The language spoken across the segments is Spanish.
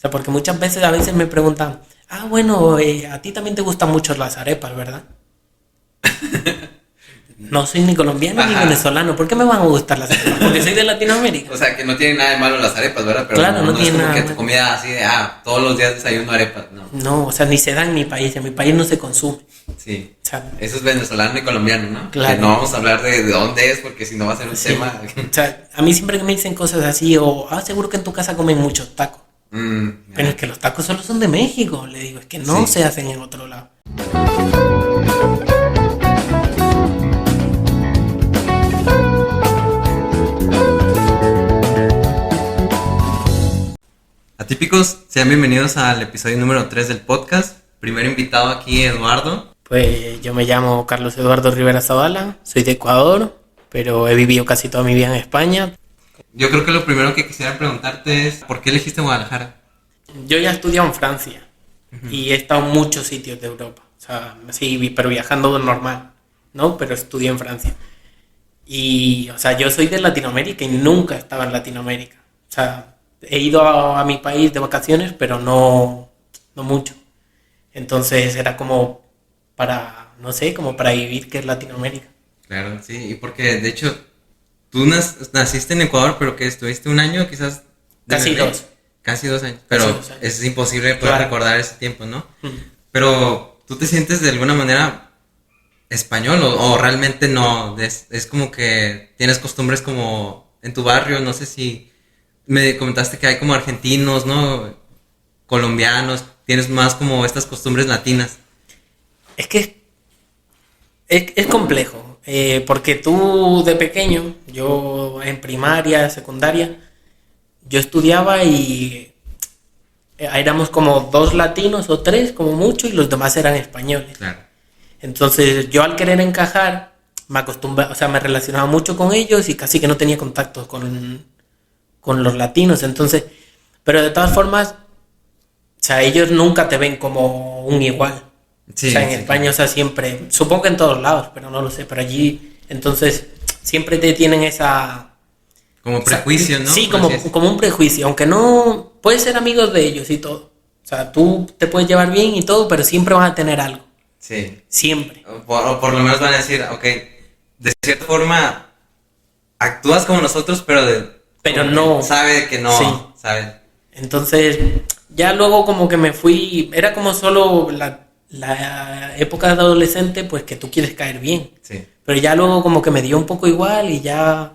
sea, porque muchas veces, a veces me preguntan, bueno, a ti también te gustan mucho las arepas, ¿verdad? No soy ni colombiano ni Ajá. venezolano, ¿por qué me van a gustar las arepas? Porque soy de Latinoamérica. O sea, que no tiene nada de malo las arepas, ¿verdad? Pero Claro, no, no no es tiene como nada que tu malo. comida así de, todos los días desayuno arepas, no. No, o sea, ni se da en mi país no se consume. Sí. O sea, Eso es venezolano y colombiano, ¿no? Que no claro, vamos a hablar de dónde es, porque si no va a ser un sí. tema. O sea, a mí siempre que me dicen cosas así, o, seguro que en tu casa comen muchos tacos. Pero es Ya. que los tacos solo son de México, le digo, es que no Sí. se hacen en otro lado. Atípicos, sean bienvenidos al episodio número 3 del podcast. Primero invitado aquí, Eduardo. Pues yo me llamo Carlos Eduardo Rivera Zavala, soy de Ecuador, pero he vivido casi toda mi vida en España. Yo creo que lo primero que quisiera preguntarte es, ¿por qué elegiste Guadalajara? Yo ya he estudiado en Francia y he estado en muchos sitios de Europa. O sea, sí, pero viajando normal, ¿no? Pero estudié en Francia. Y, o sea, yo soy de Latinoamérica y nunca estaba en Latinoamérica. O sea, he ido a mi país de vacaciones, pero no mucho. Entonces era como para, no sé, como para vivir que es Latinoamérica. Claro, sí, y porque de hecho tú naciste en Ecuador, pero que estuviste un año quizás de Casi bebé. dos. Casi 2 años. Casi Pero 2 años. es imposible poder Claro. recordar ese tiempo, ¿no? Mm. Pero tú te sientes de alguna manera español o realmente no. Es como que tienes costumbres como en tu barrio, no sé si me comentaste que hay como argentinos, ¿no? Colombianos, tienes más como estas costumbres latinas. Es que es complejo, porque tú de pequeño, yo en primaria, secundaria, yo estudiaba y éramos como dos latinos o tres, como mucho, y los demás eran españoles. Claro. Entonces yo al querer encajar, o sea, me relacionaba mucho con ellos y casi que no tenía contacto con los latinos. Entonces, pero de todas formas, o sea, ellos nunca te ven como un igual. O Sí, sea, en sí, España, claro. o sea, siempre, supongo que en todos lados, pero no lo sé, pero allí, entonces, siempre te tienen Como prejuicio, ¿no? sí, Por así decirlo. como un prejuicio, aunque no, puedes ser amigos de ellos y todo. O sea, tú te puedes llevar bien y todo, pero siempre van a tener algo. Sí. Siempre. O por lo menos van a decir, ok, de cierta forma actúas como nosotros, pero Pero como que no. sabe que Sí. no, ¿sabes? Entonces, ya luego como que me fui, era como solo la época de adolescente, pues que tú quieres caer bien. Sí. Pero ya luego como que me dio un poco igual y ya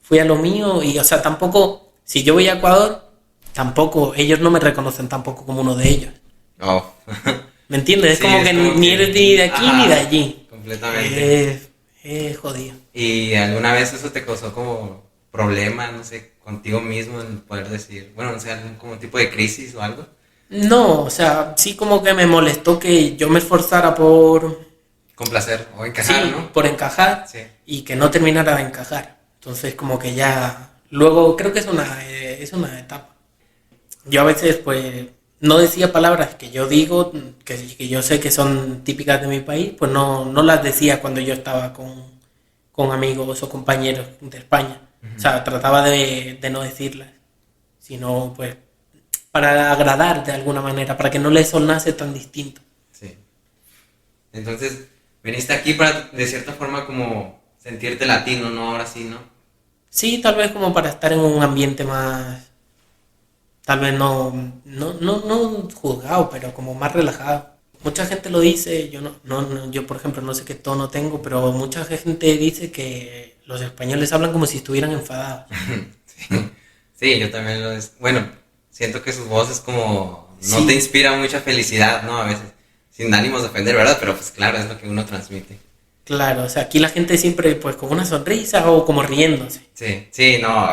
fui a lo mío. Y, o sea, tampoco, si yo voy a Ecuador, tampoco, ellos no me reconocen tampoco como uno de ellos. Oh. ¿Me entiendes? Es Sí, como es que como ni que- eres ni de aquí Ajá, ni de allí. completamente. Es jodido. ¿Y alguna vez eso te causó como problema, no sé, contigo mismo en poder decir, bueno, no sé, algún como tipo de crisis o algo? No, o sea, sí como que me molestó que yo me esforzara Complacer o sí, encajar, ¿no? por encajar Sí. y que no terminara de encajar. Entonces como que ya, luego creo que es una etapa. Yo a veces pues no decía palabras que yo digo, que yo sé que son típicas de mi país, pues no las decía cuando yo estaba con amigos o compañeros de España. O sea, trataba de no decirlas, sino pues para agradar de alguna manera, para que no les sonase tan distinto. Sí. Entonces, viniste aquí para, de cierta forma, como sentirte latino, ¿no? Ahora sí, ¿no? Sí, tal vez como para estar en un ambiente más, tal vez no juzgado, pero como más relajado. Mucha gente lo dice, yo por ejemplo no sé qué tono tengo, pero mucha gente dice que los españoles hablan como si estuvieran enfadados. Sí. Sí, yo también bueno, siento que sus voces como no Sí, te inspira mucha felicidad, ¿no? A veces, sin ánimos de ofender, ¿verdad? Pero pues claro, es lo que uno transmite. claro, o sea, aquí la gente siempre pues con una sonrisa o como riéndose. Sí, sí, no.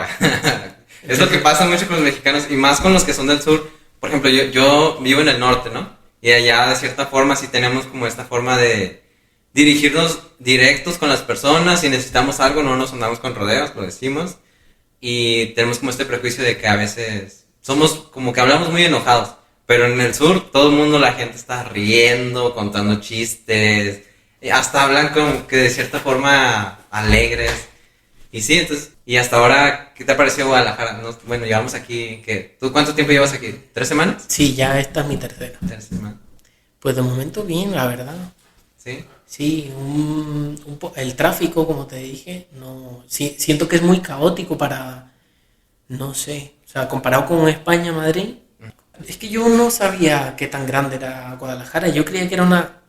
Es lo que pasa mucho con los mexicanos y más con los que son del sur. Por ejemplo, yo vivo en el norte, ¿no? Y allá de cierta forma sí tenemos como esta forma de dirigirnos directos con las personas. Si necesitamos algo no nos andamos con rodeos, lo decimos. Y tenemos como este prejuicio de que a veces somos como que hablamos muy enojados. Pero en el sur todo el mundo, la gente está riendo, contando chistes. Hasta hablan como que de cierta forma alegres. Y sí, entonces, y hasta ahora, ¿qué te ha parecido Guadalajara? Bueno, llevamos aquí, ¿tú cuánto tiempo llevas aquí? ¿3 semanas? Sí, ya esta es mi tercera. 3 semanas. Pues de momento bien, la verdad. ¿Sí? Sí, el tráfico, como te dije, no, sí, siento que es muy caótico para, no sé, o sea, comparado con España, Madrid, es que yo no sabía qué tan grande era Guadalajara, yo creía que era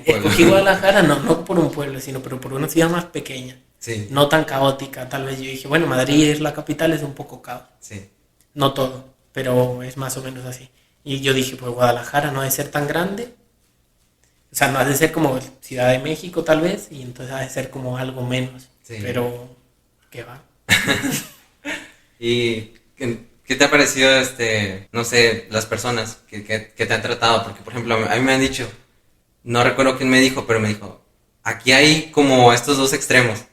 escogí Guadalajara no por un pueblo, sino pero por una ciudad más pequeña, Sí. no tan caótica, tal vez yo dije, bueno, Madrid es la capital, es un poco caos, Sí. no todo, pero es más o menos así. Y yo dije, pues Guadalajara no ha de ser tan grande. O sea, no ha de ser como Ciudad de México tal vez, y entonces ha de ser como algo menos. Sí. Pero, ¿qué va? ¿Y qué te ha parecido, no sé, las personas que te han tratado? Porque, por ejemplo, a mí me han dicho, no recuerdo quién me dijo, pero me dijo, aquí hay como estos dos extremos.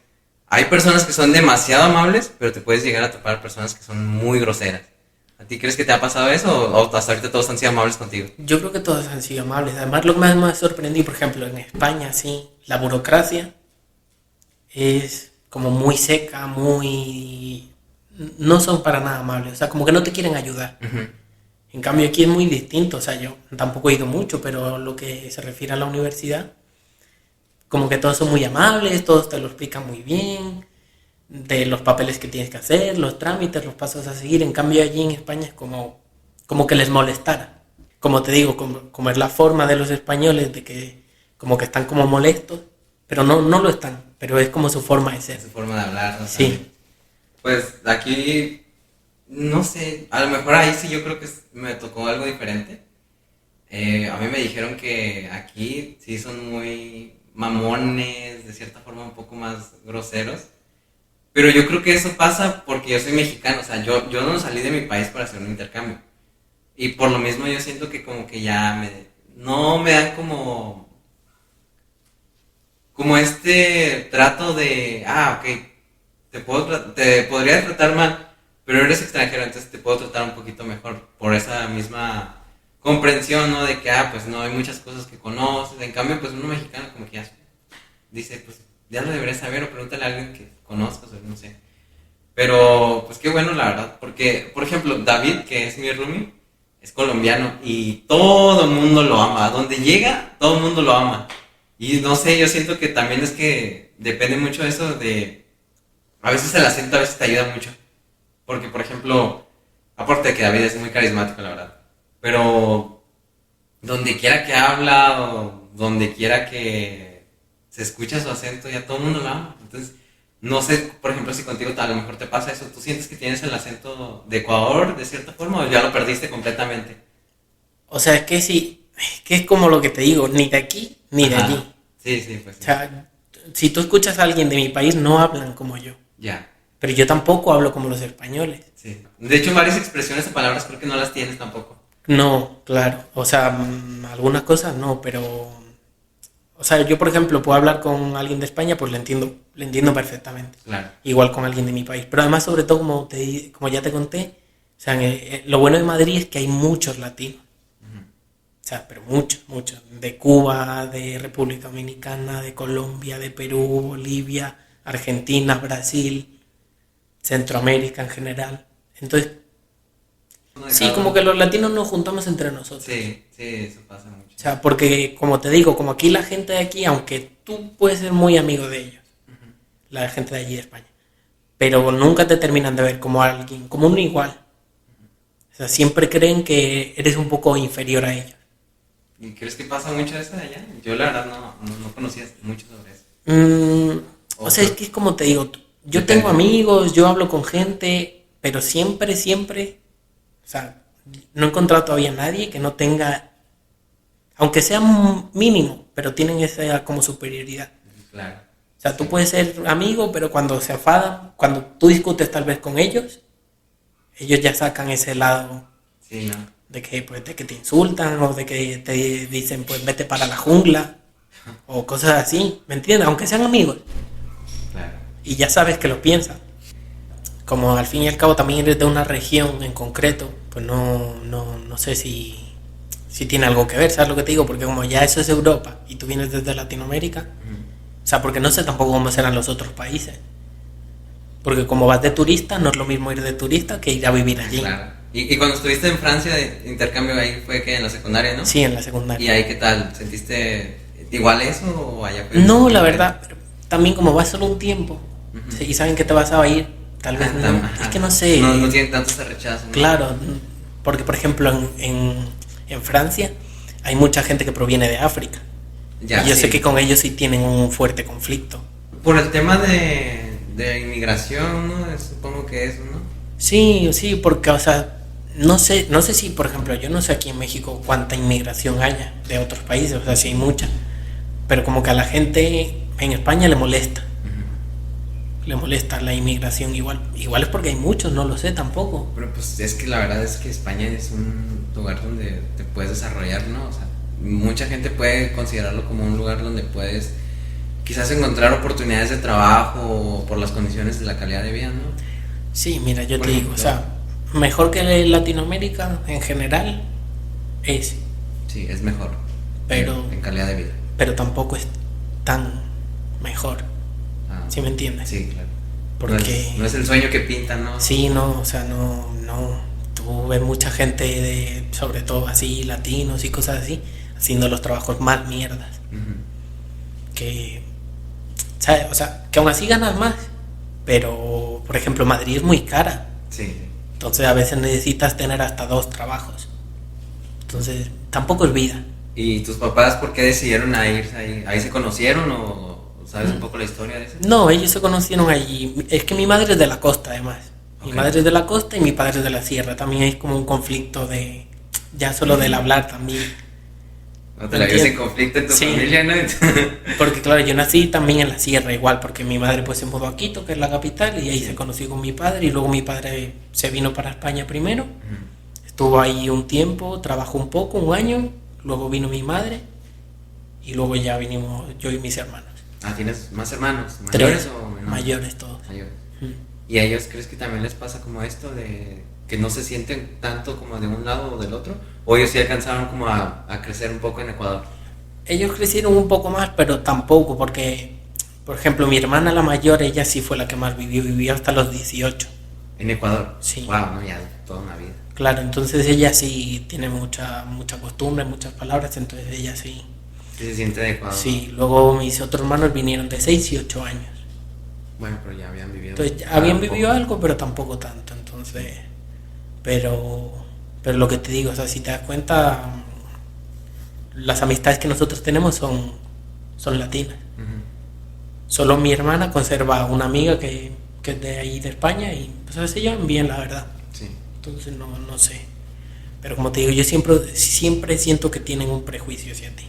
Hay personas que son demasiado amables, pero te puedes llegar a topar personas que son muy groseras. ¿A ti crees que te ha pasado eso o hasta ahorita todos han sido amables contigo? Yo creo que todos han sido amables. Además, lo que más me ha sorprendido, por ejemplo, en España, sí, la burocracia es como muy seca, muy... No son para nada amables, o sea, como que no te quieren ayudar. Uh-huh. En cambio, aquí es muy distinto, o sea, yo tampoco he ido mucho, pero lo que se refiere a la universidad, como que todos son muy amables, todos te lo explican muy bien, de los papeles que tienes que hacer, los trámites, los pasos a seguir. En cambio allí en España es como que les molestara. Como te digo, como es la forma de los españoles de que como que están como molestos, pero no lo están, pero es como su forma de ser. Su forma de hablar, ¿no? Sí. También. Pues aquí, no sé, a lo mejor ahí sí yo creo que me tocó algo diferente. A mí me dijeron que aquí sí son muy mamones, de cierta forma un poco más groseros. Pero yo creo que eso pasa porque yo soy mexicano, o sea, yo no salí de mi país para hacer un intercambio. Y por lo mismo yo siento que como que ya no me dan como este trato de, ok, te podría tratar mal, pero eres extranjero, entonces te puedo tratar un poquito mejor por esa misma comprensión, ¿no? De que, pues no, hay muchas cosas que conoces. En cambio, pues uno mexicano como que ya dice, pues ya lo deberías saber o pregúntale a alguien que conozcas o no sé. Pero pues qué bueno la verdad, porque por ejemplo David, que es mi roomie, es colombiano y todo el mundo lo ama. A donde llega, todo el mundo lo ama. Y no sé, yo siento que también es que depende mucho de eso de... A veces el acento a veces te ayuda mucho. Porque por ejemplo, aparte de que David es muy carismático la verdad, pero donde quiera que habla o donde quiera que se escucha su acento, ya todo el mundo lo ama. Entonces, no sé, por ejemplo, si contigo a lo mejor te pasa eso. ¿Tú sientes que tienes el acento de Ecuador de cierta forma o ya lo perdiste completamente? O sea, es que sí, es que es como lo que te digo, ni de aquí ni de Ajá. allí. Sí, pues sí. O sea, si tú escuchas a alguien de mi país, no hablan como yo. Ya. Pero yo tampoco hablo como los españoles. Sí. De hecho, varias expresiones o palabras creo que no las tienes tampoco. No, claro. O sea, algunas cosas no, pero... O sea, yo por ejemplo puedo hablar con alguien de España, pues le entiendo perfectamente. Claro. Igual con alguien de mi país. Pero además, sobre todo, como ya te conté, o sea, lo bueno de Madrid es que hay muchos latinos. Uh-huh. O sea, pero muchos. De Cuba, de República Dominicana, de Colombia, de Perú, Bolivia, Argentina, Brasil, Centroamérica en general. Entonces, sí, como que los latinos nos juntamos entre nosotros. Sí, eso pasa mucho. O sea, porque como te digo, como aquí la gente de aquí, aunque tú puedes ser muy amigo de ellos, Uh-huh. la gente de allí de España, pero nunca te terminan de ver como alguien, como un igual. O sea, siempre creen que eres un poco inferior a ellos. ¿Y crees que pasa mucho eso de allá? Yo la verdad no conocía mucho sobre eso. O sea, es que es como te digo, yo Depende. tengo amigos, yo hablo con gente, pero siempre, o sea, no he encontrado todavía a nadie que no tenga, aunque sea mínimo, pero tienen esa como superioridad. Claro. O sea, tú puedes ser amigo, pero cuando se enfadan, cuando tú discutes tal vez con ellos ya sacan ese lado Sí, ¿no? de que te insultan o de que te dicen pues vete para la jungla o cosas así, ¿me entiendes? Aunque sean amigos Claro. y ya sabes que lo piensan. Como al fin y al cabo también eres de una región en concreto, pues no sé si tiene algo que ver, ¿sabes lo que te digo? Porque como ya eso es Europa y tú vienes desde Latinoamérica, Uh-huh. o sea, porque no sé tampoco cómo serán los otros países. Porque como vas de turista, no es lo mismo ir de turista que ir a vivir allí. Claro. Y cuando estuviste en Francia de intercambio, ahí fue que en la secundaria, ¿no? Sí, en la secundaria. ¿Y ahí qué tal? ¿Sentiste igual eso o allá fue? No, la verdad, pero también como vas solo un tiempo y saben que te vas a ir, tal vez no. Es que no sé. No tienen tanto ese rechazo, ¿no? Claro, porque por ejemplo en Francia hay mucha gente que proviene de África. Ya, y yo sí. sé que con ellos sí tienen un fuerte conflicto. Por el tema de inmigración, ¿no? Supongo que eso, ¿no? Sí, sí, porque, o sea, no sé si, por ejemplo, yo no sé aquí en México cuánta inmigración haya de otros países, o sea, sí hay mucha, pero como que a la gente en España le molesta. Le molesta la inmigración igual es porque hay muchos, no lo sé tampoco. Pero pues es que la verdad es que España es un lugar donde te puedes desarrollar, ¿no? O sea, mucha gente puede considerarlo como un lugar donde puedes quizás encontrar oportunidades de trabajo por las condiciones de la calidad de vida, ¿no? Sí, mira, yo Por te digo, ejemplo, o sea, mejor que Latinoamérica en general es, sí, es mejor pero en calidad de vida. pero tampoco es tan mejor, Ah, ¿sí me entiendes? sí, claro. Porque No es el sueño que pintan, ¿no? sí, no, o sea, no, tú ves mucha gente sobre todo así, latinos y cosas así, haciendo los trabajos más mierdas, Ujú. que, ¿sabes? O sea, que aún así ganas más, pero, por ejemplo, Madrid es muy cara, Sí. entonces a veces necesitas tener hasta 2 trabajos, entonces tampoco es vida. ¿Y tus papás por qué decidieron a irse ahí? ¿Ahí se conocieron o sabes un poco la historia de eso? No, ellos se conocieron allí, es que mi madre es de la costa además, mi Ok. madre es de la costa y mi padre es de la sierra, también hay como un conflicto ya solo del hablar también. ¿No te la ves en conflicto en tu Sí. familia, no? Porque claro, yo nací también en la sierra igual, porque mi madre pues se mudó a Quito, que es la capital, y ahí se conoció con mi padre, y luego mi padre se vino para España primero, estuvo ahí un tiempo, trabajó un poco, un año, luego vino mi madre, y luego ya vinimos yo y mis hermanos. Ah, ¿tienes más hermanos? 3 ¿Mayores o menores? mayores todos. Mayores. Mm. ¿Y a ellos crees que también les pasa como esto de que no se sienten tanto como de un lado o del otro? ¿O ellos sí alcanzaron como a crecer un poco en Ecuador? Ellos crecieron un poco más, pero tampoco, porque, por ejemplo, mi hermana la mayor, ella sí fue la que más vivió hasta los 18. ¿En Ecuador? Sí. Wow, no, ya toda una vida. Claro, entonces ella sí tiene mucha costumbre, muchas palabras, entonces ella sí. Sí se siente de Ecuador. Sí, luego mis otros hermanos vinieron de 6 y 8 años. Bueno, pero ya habían vivido. Entonces ya habían un poco. vivido algo, pero tampoco tanto, entonces. Pero lo que te digo, o sea, si te das cuenta, las amistades que nosotros tenemos son latinas. Ujú. Solo mi hermana conserva una amiga que es de ahí de España y pues se llevan bien, la verdad. Sí. Entonces no sé. Pero como te digo, yo siempre siento que tienen un prejuicio hacia ti.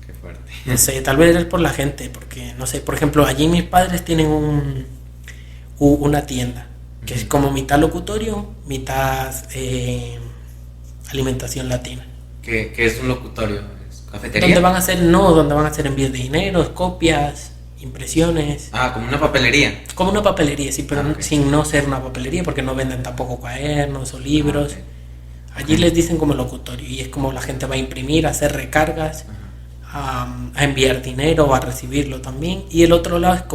Qué fuerte. No sé, tal vez es por la gente, porque no sé, por ejemplo, allí mis padres tienen una tienda que es como mitad locutorio, mitad alimentación latina. ¿Qué es un locutorio? ¿Es cafetería? Donde van a hacer envíos de dinero, copias, impresiones. Ah, como una papelería. Como una papelería, sí, pero Ah, ok. sin no ser una papelería, porque no venden tampoco cuadernos o libros. Ah, ok. Allí les dicen como locutorio y es como la gente va a imprimir, a hacer recargas, a enviar dinero o a recibirlo también. Y el otro lado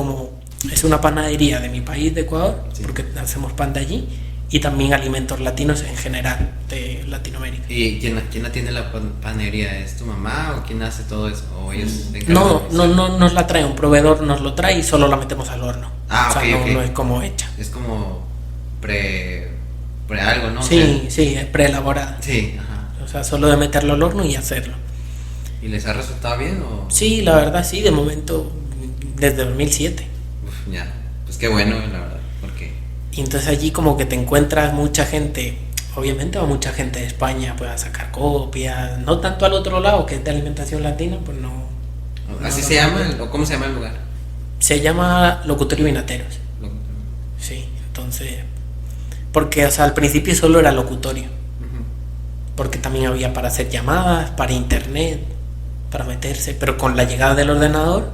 es una panadería de mi país, de Ecuador, Sí. porque hacemos pan de allí, y también alimentos latinos en general de Latinoamérica. ¿Y quién atiende la panadería? ¿Es tu mamá o quién hace todo eso? ¿O ellos se encargan No, de no, hacer? no nos la trae, un proveedor nos lo trae y solo la metemos al horno. Ah, o sea, ok, ok. no es como hecha. Es como pre algo, ¿no? O Sí, sea, sí, es preelaborada. sí, ajá. O sea, solo de meterlo al horno y hacerlo. ¿Y les ha resultado bien o...? Sí, la verdad sí, de momento, desde 2007. Uf, ya, pues qué bueno, la verdad, porque... Y entonces allí como que te encuentras mucha gente, obviamente va mucha gente de España pues a sacar copias, no tanto al otro lado que es de alimentación latina, pues no. ¿Así no, se no, llama? no. ¿O cómo se llama el lugar? Se llama Locutorio Vinateros, Lo- sí, entonces, porque o sea, al principio solo era locutorio, Ujú. porque también había para hacer llamadas, para internet, para meterse, pero con la llegada del ordenador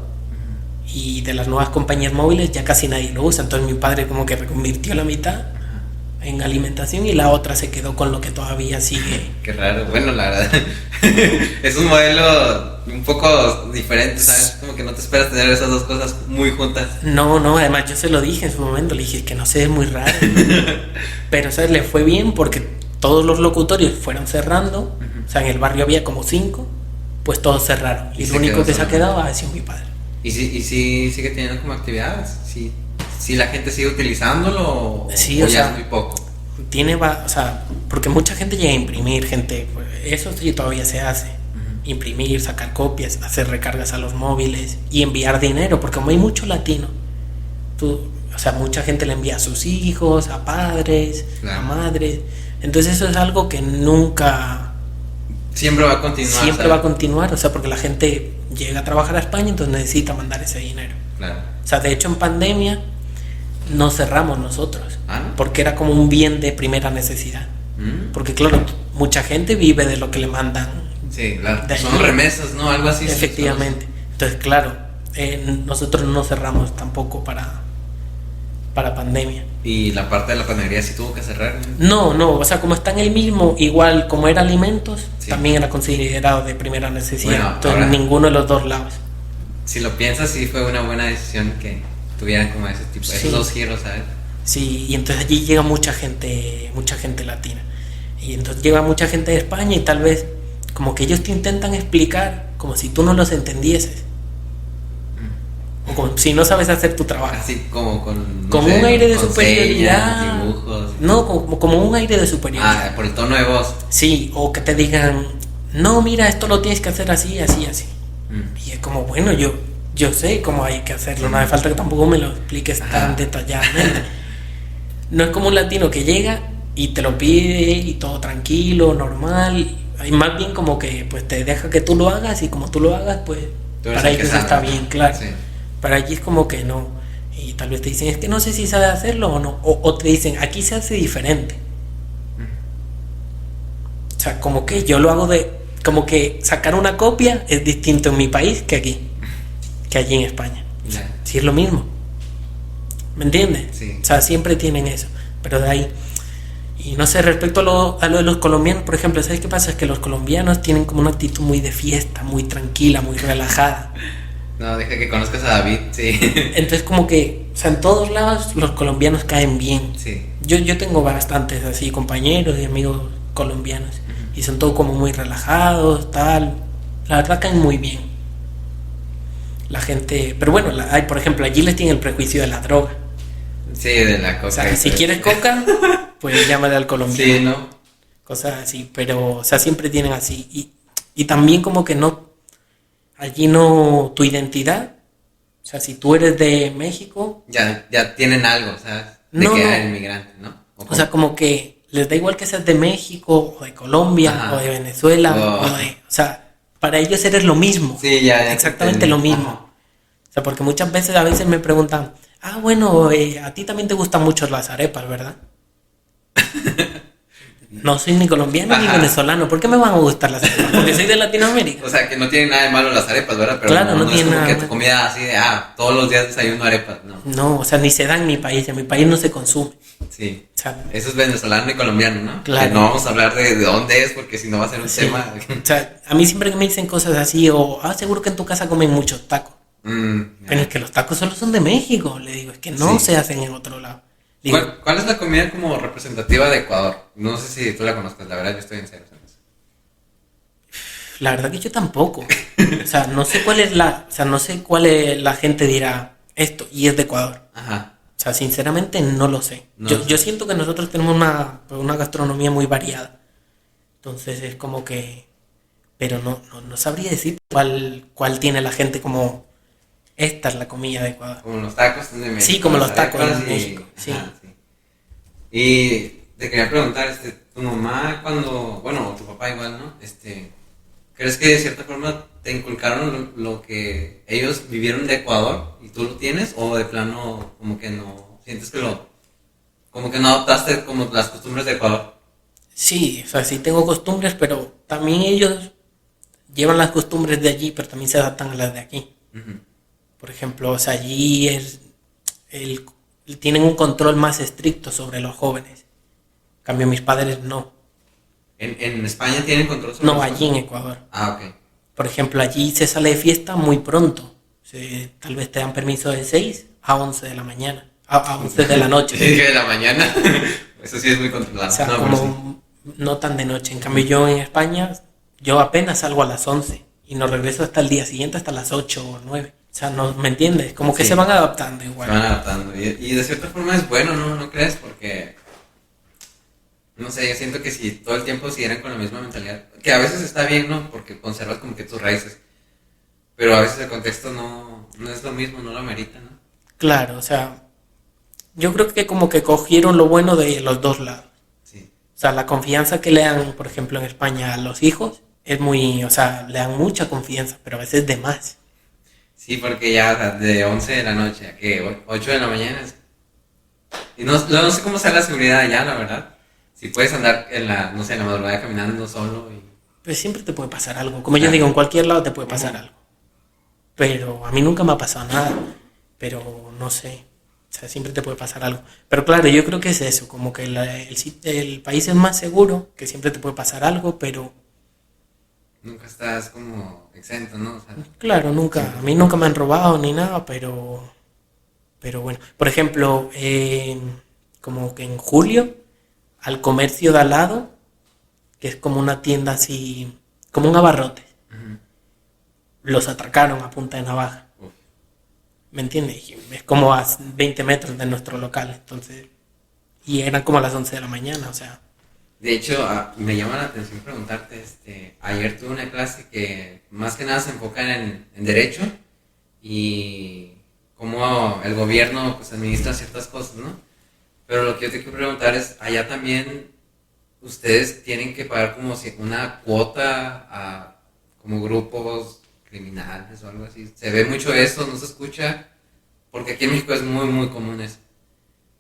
y de las nuevas compañías móviles ya casi nadie lo usa, entonces mi padre como que reconvirtió la mitad en alimentación y la otra se quedó con lo que todavía sigue. Qué raro, bueno, la verdad, es un modelo un poco diferente, ¿sabes? Como que no te esperas tener esas dos cosas muy juntas. No, no, además yo se lo dije en su momento, le dije que no sé, es muy raro. Pero, ¿sabes? Le fue bien porque todos los locutorios fueron cerrando, o sea, en el barrio había como 5, pues todos cerraron. Y lo único que se ha quedado ha sido mi padre. ¿Y si sigue teniendo como actividades? ¿Sí la gente sigue utilizándolo Sí, o o ya sea, es muy poco? o sea, porque mucha gente llega a imprimir, gente, pues, eso sí todavía se hace. Imprimir, sacar copias, hacer recargas a los móviles y enviar dinero, porque como hay mucho latino, o sea, mucha gente le envía a sus hijos, a padres, claro, a madres. Entonces eso es algo que nunca... Siempre va a continuar. Siempre ¿sabes? va a continuar, o sea, porque la gente llega a trabajar a España, entonces necesita mandar ese dinero. Claro. O sea, de hecho en pandemia no cerramos nosotros, ¿No? porque era como un bien de primera necesidad. Porque claro, mucha gente vive de lo que le mandan. Sí, claro. De Son allí. remesas, ¿no? Algo así. Efectivamente. Entonces, claro, nosotros no cerramos tampoco para pandemia. Y la parte de la panadería sí tuvo que cerrar. No, o sea, como está en el mismo, igual como era alimentos, Sí. también era considerado de primera necesidad. Bueno, entonces, ahora, ninguno de los dos lados. Si lo piensas, sí fue una buena decisión que tuvieran como ese tipo, Sí. esos dos giros, ¿sabes? Sí, y entonces allí llega mucha gente latina. Y entonces llega mucha gente de España y tal vez como que ellos te intentan explicar como si tú no los entendieses. O como si no sabes hacer tu trabajo. Así como con... Como un aire de superioridad. Señas, dibujos. No, como un aire de superioridad. Por el tono de voz. Sí, o que te digan, no, mira, esto lo tienes que hacer así, así, así. Y es como, bueno, yo sé cómo hay que hacerlo, no hace falta que tampoco me lo expliques tan detalladamente. No es como un latino que llega y te lo pide y todo tranquilo, normal. Y más bien como que pues te deja que tú lo hagas y como tú lo hagas, pues para ellos está bien, claro. Sí. Para allí es como que no. Y tal vez te dicen, es que no sé si sabes hacerlo o no. O te dicen, aquí se hace diferente. O sea, como que yo lo hago como que sacar una copia es distinto en mi país que aquí, que allí en España. Sí, es lo mismo. ¿Me entiendes? Sí. O sea, siempre tienen eso. Pero de ahí... Y no sé, respecto a lo de los colombianos, por ejemplo, ¿sabes qué pasa? Es que los colombianos tienen como una actitud muy de fiesta, muy tranquila, muy relajada. No, deja que conozcas a David, sí. Entonces como que, o sea, en todos lados los colombianos caen bien. Sí. Yo tengo bastantes así compañeros y amigos colombianos. Y son todos como muy relajados, tal. La verdad caen muy bien. La gente... Pero bueno, por ejemplo, allí les tienen el prejuicio de la droga. Sí, de la coca. O sea, si quieres coca, pues llámale al colombiano. Sí, ¿no? Cosas así, pero, o sea, siempre tienen así. Y también como que no, allí no, tu identidad, o sea, si tú eres de México... Ya tienen algo, ¿sabes? De que eres inmigrante, ¿no? O sea, como que les da igual que seas de México, o de Colombia, o de Venezuela, o sea, para ellos eres lo mismo. Sí, ya exactamente lo mismo. O sea, porque muchas veces, a veces me preguntan, bueno, a ti también te gustan mucho las arepas, ¿verdad? No soy ni colombiano ni venezolano. ¿Por qué me van a gustar las arepas? Porque soy de Latinoamérica. O sea, que no tienen nada de malo las arepas, ¿verdad? Pero claro, no tiene es como nada que tu comida así de, todos los días desayuno arepas, ¿no? No, o sea, ni se da en mi país. En mi país no se consume. Sí. O sea, eso es venezolano y colombiano, ¿no? Claro. Que no vamos a hablar de dónde es, porque si no va a ser un tema. O sea, a mí siempre que me dicen cosas así, seguro que en tu casa comen muchos tacos. Pero es que los tacos solo son de México. Le digo, es que no se hacen en otro lado. Digo, ¿Cuál es la comida como representativa de Ecuador? No sé si tú la conozcas, la verdad yo estoy en serio. La verdad que yo tampoco. O sea, no sé cuál es la gente dirá esto y es de Ecuador. Ajá. O sea, sinceramente no lo sé. Yo siento que nosotros tenemos una gastronomía muy variada. Entonces es como que... Pero no sabría decir cuál tiene la gente como... Esta es la comida de Ecuador. Como los tacos de México. Sí, como los tacos de México. Sí. Ajá, sí. Y te quería preguntar, tu mamá o tu papá igual, ¿no? ¿Crees que de cierta forma te inculcaron lo que ellos vivieron de Ecuador y tú lo tienes? ¿O de plano como que no, sientes que como que no adoptaste como las costumbres de Ecuador? Sí, o sea, sí tengo costumbres, pero también ellos llevan las costumbres de allí, pero también se adaptan a las de aquí. Uh-huh. Por ejemplo, o sea, allí tienen un control más estricto sobre los jóvenes. En cambio, mis padres no. ¿En España tienen control sobre los jóvenes? No, allí en Ecuador. Ok. Por ejemplo, allí se sale de fiesta muy pronto. Tal vez te dan permiso de 6 a 11 de la mañana. A 11 de la noche. Sí, que de la mañana. Eso sí es muy controlado. O sea, No, pero sí. no tan de noche. En cambio, yo en España, yo apenas salgo a las 11 y no regreso hasta el día siguiente, hasta las 8 o 9. O sea, no, ¿me entiendes? Como que Sí. se van adaptando Se igual. van adaptando. Y de cierta forma es bueno, ¿no? ¿No crees? Porque, no sé, yo siento que si todo el tiempo siguieran con la misma mentalidad, que a veces está bien, ¿no? Porque conservas como que tus raíces. Pero a veces el contexto no es lo mismo, no lo amerita, ¿no? Claro, o sea, yo creo que como que cogieron lo bueno de los dos lados. Sí. O sea, la confianza que le dan, por ejemplo, en España a los hijos es muy, o sea, le dan mucha confianza, pero a veces de más. Sí, porque ya o sea, de 11 de la noche a que 8 de la mañana. Y no sé cómo sea la seguridad allá, la verdad. Si puedes andar en la, no sé, en la madrugada caminando solo y... Pues siempre te puede pasar algo. Como yo Claro. digo, en cualquier lado te puede pasar Ujú. algo. Pero a mí nunca me ha pasado nada. Pero no sé. O sea, siempre te puede pasar algo. Pero claro, yo creo que es eso. Como que el país es más seguro, que siempre te puede pasar algo, pero Nunca estás como exento, ¿no? O sea, claro, nunca, a mí nunca me han robado ni nada, pero bueno. Por ejemplo, como que en julio, al comercio de al lado, que es como una tienda así, como un abarrote, ujú. los atracaron a punta de navaja. Uf. ¿Me entiendes? Y es como a 20 metros de nuestro local, entonces, y eran como a las 11 de la mañana, o sea, De hecho, me llama la atención preguntarte, ayer tuve una clase que más que nada se enfoca en derecho y cómo el gobierno pues administra ciertas cosas, ¿no? Pero lo que yo te quiero preguntar es, allá también ustedes tienen que pagar como si una cuota a como grupos criminales o algo así. Se ve mucho eso, no se escucha, porque aquí en México es muy, muy común eso.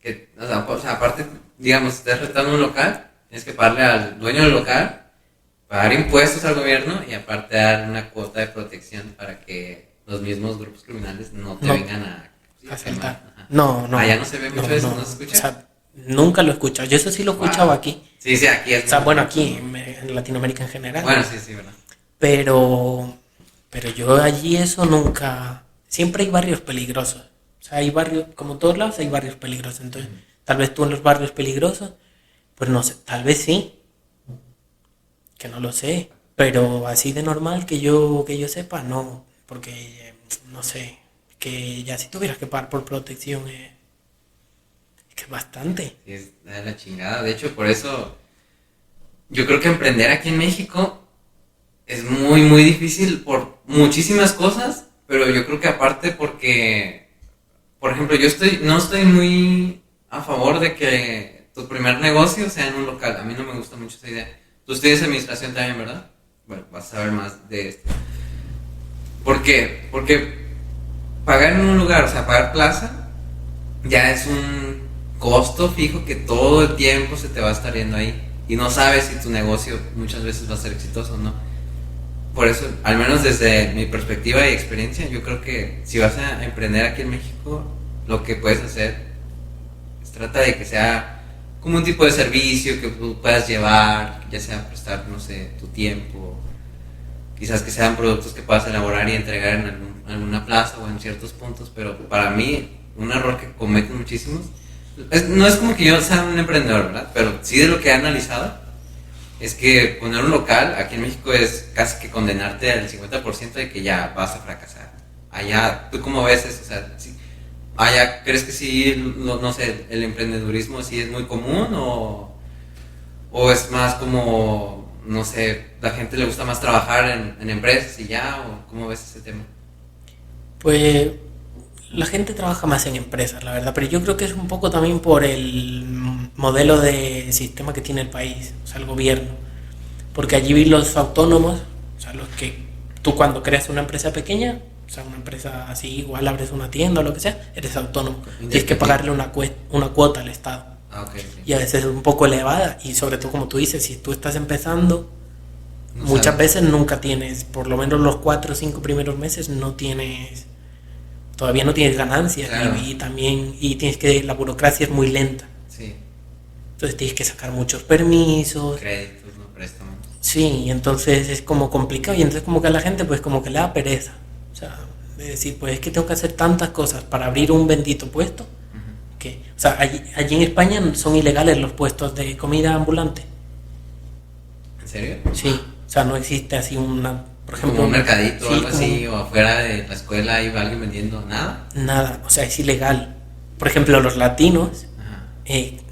Que, o sea, aparte, digamos, si estás rentando un local, tienes que pagarle al dueño del local, pagar impuestos al gobierno y aparte dar una cuota de protección para que los mismos grupos criminales no te no, vengan a, sí, a asaltar. quemar. Ajá. No, no. Allá no se ve mucho eso, no se O escucha. sea, nunca lo he escuchado. Yo eso sí lo he escuchado Wow. aquí. Sí, sí, aquí es O sea, muy bueno, común. aquí en Latinoamérica en general. Bueno, sí, sí, ¿verdad? Pero, pero yo allí eso nunca. Siempre hay barrios peligrosos. O sea, hay barrios, como en todos lados, hay barrios peligrosos. Entonces, tal vez tú en los barrios peligrosos, pues no sé, tal vez sí, que no lo sé. Pero así de normal que yo sepa, no. Porque, no sé, que ya si tuvieras que pagar por protección, es que es bastante. Sí, es de la chingada. De hecho, por eso yo creo que emprender aquí en México es muy, muy difícil por muchísimas cosas, pero yo creo que aparte porque, por ejemplo, no estoy muy a favor de que tu primer negocio sea en un local. A mí no me gusta mucho esa idea. Tú estudias administración también, ¿verdad? Bueno, vas a saber más de esto. ¿Por qué? Porque pagar en un lugar, o sea, pagar plaza, ya es un costo fijo que todo el tiempo se te va a estar yendo ahí. Y no sabes si tu negocio muchas veces va a ser exitoso o no. Por eso, al menos desde mi perspectiva y experiencia, yo creo que si vas a emprender aquí en México, lo que puedes hacer es trata de que sea como un tipo de servicio que tú puedas llevar, ya sea prestar, no sé, tu tiempo, quizás que sean productos que puedas elaborar y entregar en alguna plaza o en ciertos puntos, pero para mí, un error que cometen muchísimos, no es como que yo sea un emprendedor, ¿verdad? Pero sí de lo que he analizado, es que poner un local aquí en México es casi que condenarte al 50% de que ya vas a fracasar. Allá, ¿tú cómo ves eso? O sea, allá, ¿crees que sí, no sé, el emprendedurismo sí es muy común o es más como, no sé, la gente le gusta más trabajar en empresas y ya? ¿O cómo ves ese tema? Pues la gente trabaja más en empresas, la verdad, pero yo creo que es un poco también por el modelo de sistema que tiene el país, o sea, el gobierno. Porque allí los autónomos, o sea, los que tú cuando creas una empresa pequeña, o sea, una empresa así, igual abres una tienda o lo que sea, eres autónomo. Tienes que pagarle una cuota al Estado. Ah, ok, sí. Y a veces es un poco elevada, y sobre todo, como tú dices, si tú estás empezando, No muchas sabes. veces nunca tienes, por lo menos los 4 o 5 primeros meses, todavía no tienes ganancias, Claro. y también, la burocracia es muy lenta. Sí, Entonces tienes que sacar muchos permisos. créditos, no préstamos. Sí, y entonces es como complicado y entonces como que a la gente pues como que le da pereza. O sea, de decir, pues es que tengo que hacer tantas cosas para abrir un bendito puesto Ujú. que, o sea, allí en España son ilegales los puestos de comida ambulante. ¿En serio? Sí, o sea, no existe así una, por Como ejemplo, un mercadito o sí, algo así, o afuera de la escuela iba alguien vendiendo nada. nada, o sea, es ilegal. Por ejemplo, los latinos Ajá.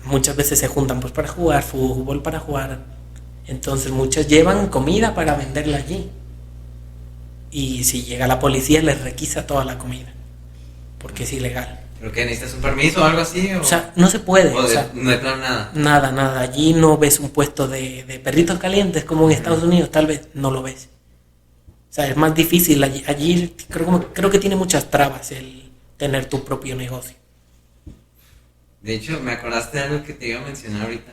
muchas veces se juntan pues para jugar fútbol, para jugar. Entonces muchos llevan comida para venderla allí. Y si llega la policía les requisa toda la comida, porque es ilegal. ¿Pero qué? ¿Necesitas un permiso o algo así? O sea, no se puede, O o sea, no de plano nada. nada, nada. Allí no ves un puesto de perritos calientes como en Estados Unidos, tal vez no lo ves. O sea, es más difícil. Allí creo que tiene muchas trabas el tener tu propio negocio. De hecho, me acordaste de algo que te iba a mencionar ahorita.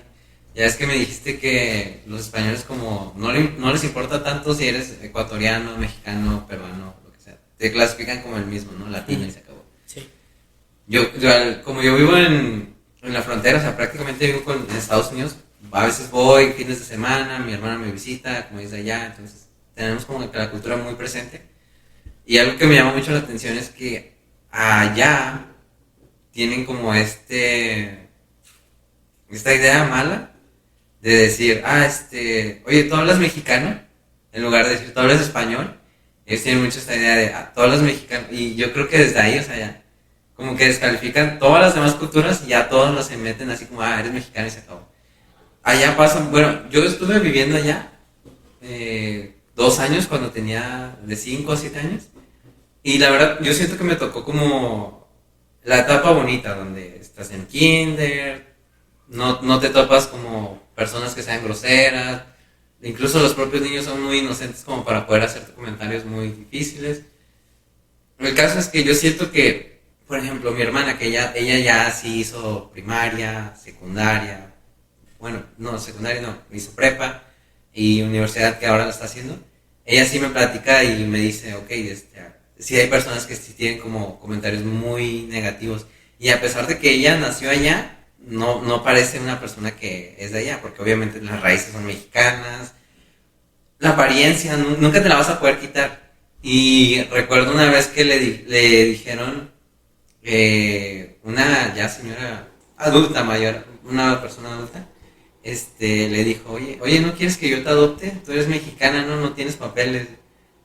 Ya es que me dijiste que los españoles como no les importa tanto si eres ecuatoriano, mexicano, peruano, lo que sea. Te clasifican como el mismo, ¿no? Latino y se acabó. Sí, Como yo vivo en la frontera, o sea, prácticamente vivo en Estados Unidos, a veces voy fines de semana, mi hermana me visita, como es de allá, entonces tenemos como que la cultura muy presente. Y algo que me llama mucho la atención es que allá tienen como esta idea mala de decir, oye, ¿tú hablas mexicano? En lugar de decir, ¿tú hablas español? Ellos tienen mucho esta idea de, ¿tú hablas mexicano? Y yo creo que desde ahí, o sea, ya, como que descalifican todas las demás culturas y ya todos los se meten así como, eres mexicano y se acabó. Allá pasa, bueno, yo estuve viviendo allá 2 años cuando tenía de 5 a 7 años. Y la verdad, yo siento que me tocó como la etapa bonita, donde estás en kinder, no te topas como personas que sean groseras, incluso los propios niños son muy inocentes como para poder hacerte comentarios muy difíciles. El caso es que yo siento que, por ejemplo, mi hermana, que ella ya sí hizo primaria, secundaria, bueno, no, secundaria no, hizo prepa y universidad que ahora lo está haciendo, ella sí me platica y me dice, ok, sí hay personas que sí tienen como comentarios muy negativos y a pesar de que ella nació allá, no parece una persona que es de allá, porque obviamente las raíces son mexicanas, la apariencia nunca te la vas a poder quitar. Y recuerdo una vez que le dijeron, una ya señora adulta mayor, una persona adulta, le dijo, oye, ¿no quieres que yo te adopte? Tú eres mexicana, no tienes papeles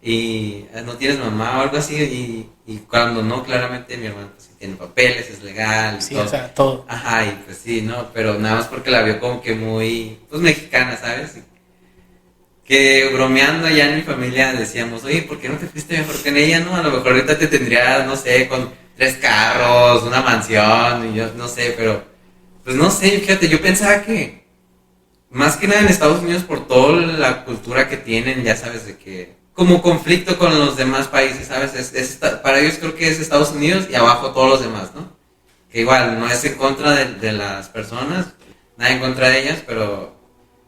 y no tienes mamá o algo así. Y cuando no, claramente mi hermano pues, sí tiene papeles, es legal y sí, todo. o sea, todo. Ajá, y pues sí, no, pero nada más porque la vio como que muy, pues mexicana, ¿sabes? Que bromeando ya en mi familia decíamos, oye, ¿por qué no te fuiste mejor que en ella, no? A lo mejor ahorita te tendría, no sé, con 3 carros, una mansión, y yo no sé, pero, pues no sé, fíjate, yo pensaba que, más que nada en Estados Unidos, por toda la cultura que tienen, ya sabes, de que, como conflicto con los demás países, ¿sabes? Para ellos creo que es Estados Unidos y abajo todos los demás, ¿no? Que igual, no es en contra de las personas, nada en contra de ellas, pero,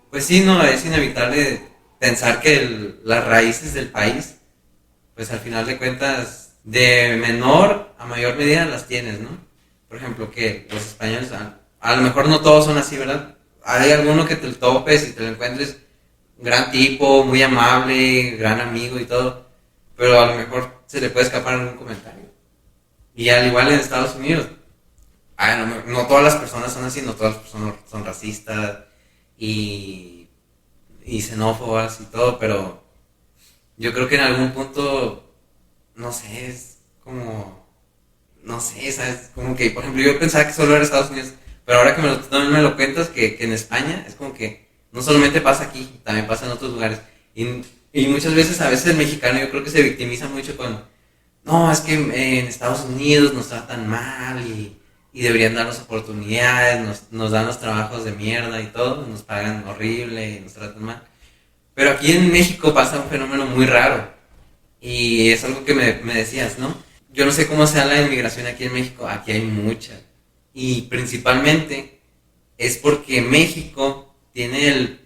pues sí, no, es inevitable pensar que las raíces del país, pues al final de cuentas, de menor a mayor medida las tienes, ¿no? Por ejemplo, que los españoles, a lo mejor no todos son así, ¿verdad? Hay alguno que te lo topes y te lo encuentres, gran tipo, muy amable, gran amigo y todo, pero a lo mejor se le puede escapar algún comentario. Y al igual en Estados Unidos, no todas las personas son así, no todas las personas son racistas y xenófobas y todo, pero yo creo que en algún punto, no sé, es como, no sé, ¿sabes? Como que, por ejemplo, yo pensaba que solo era Estados Unidos, pero ahora que también me lo cuentas, que en España es como que no solamente pasa aquí, también pasa en otros lugares. Y muchas veces, a veces el mexicano yo creo que se victimiza mucho con, no, es que en Estados Unidos nos tratan mal y deberían darnos oportunidades, nos dan los trabajos de mierda y todo, nos pagan horrible y nos tratan mal. Pero aquí en México pasa un fenómeno muy raro y es algo que me decías, ¿no? Yo no sé cómo sea la inmigración aquí en México, aquí hay mucha. Y principalmente es porque México tiene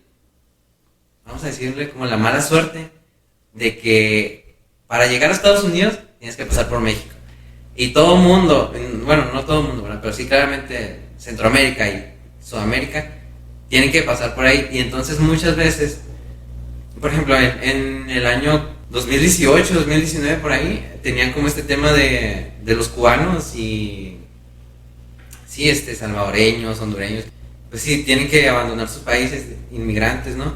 vamos a decirle, como la mala suerte de que para llegar a Estados Unidos tienes que pasar por México. Y todo el mundo, bueno, no todo el mundo, ¿verdad? Pero sí claramente Centroamérica y Sudamérica tienen que pasar por ahí. Y entonces muchas veces por ejemplo, en el año 2018, 2019, por ahí, tenían como este tema de los cubanos y, sí, salvadoreños, hondureños, pues sí, tienen que abandonar sus países, inmigrantes, ¿no?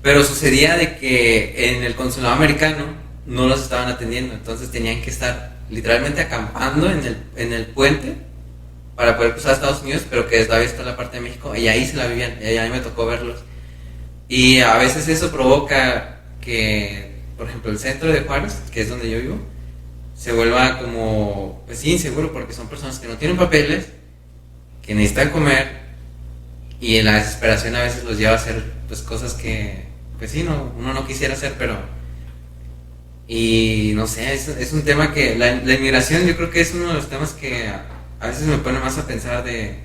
Pero sucedía de que en el consulado americano no los estaban atendiendo, entonces tenían que estar literalmente acampando en el puente para poder cruzar a Estados Unidos, pero que todavía está la parte de México, y ahí se la vivían, y ahí me tocó verlos. Y a veces eso provoca que, por ejemplo, el centro de Juárez, que es donde yo vivo, se vuelva como, pues sí, inseguro, porque son personas que no tienen papeles, que necesitan comer, y en la desesperación a veces los lleva a hacer pues cosas que, pues sí, uno no quisiera hacer, pero... Y no sé, es un tema que la inmigración yo creo que es uno de los temas que a veces me pone más a pensar de...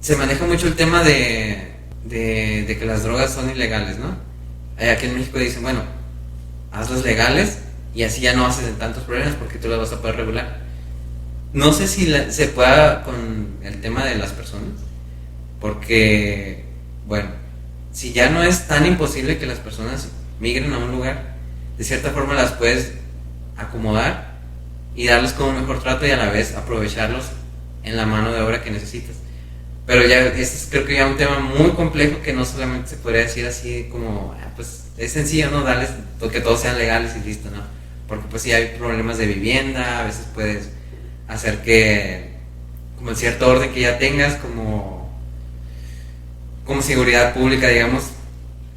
Se maneja mucho el tema de que las drogas son ilegales, ¿no? Aquí en México dicen, bueno, hazlas legales y así ya no haces tantos problemas porque tú las vas a poder regular. No sé si se pueda con el tema de las personas, porque, bueno, si ya no es tan imposible que las personas migren a un lugar, de cierta forma las puedes acomodar y darles como un mejor trato y a la vez aprovecharlos en la mano de obra que necesitas. Pero ya, creo que ya un tema muy complejo que no solamente se podría decir así como, pues es sencillo, ¿no? Darles, que todos sean legales y listo, ¿no? Porque pues sí hay problemas de vivienda, a veces puedes hacer que, como en cierto orden que ya tengas, como seguridad pública, digamos,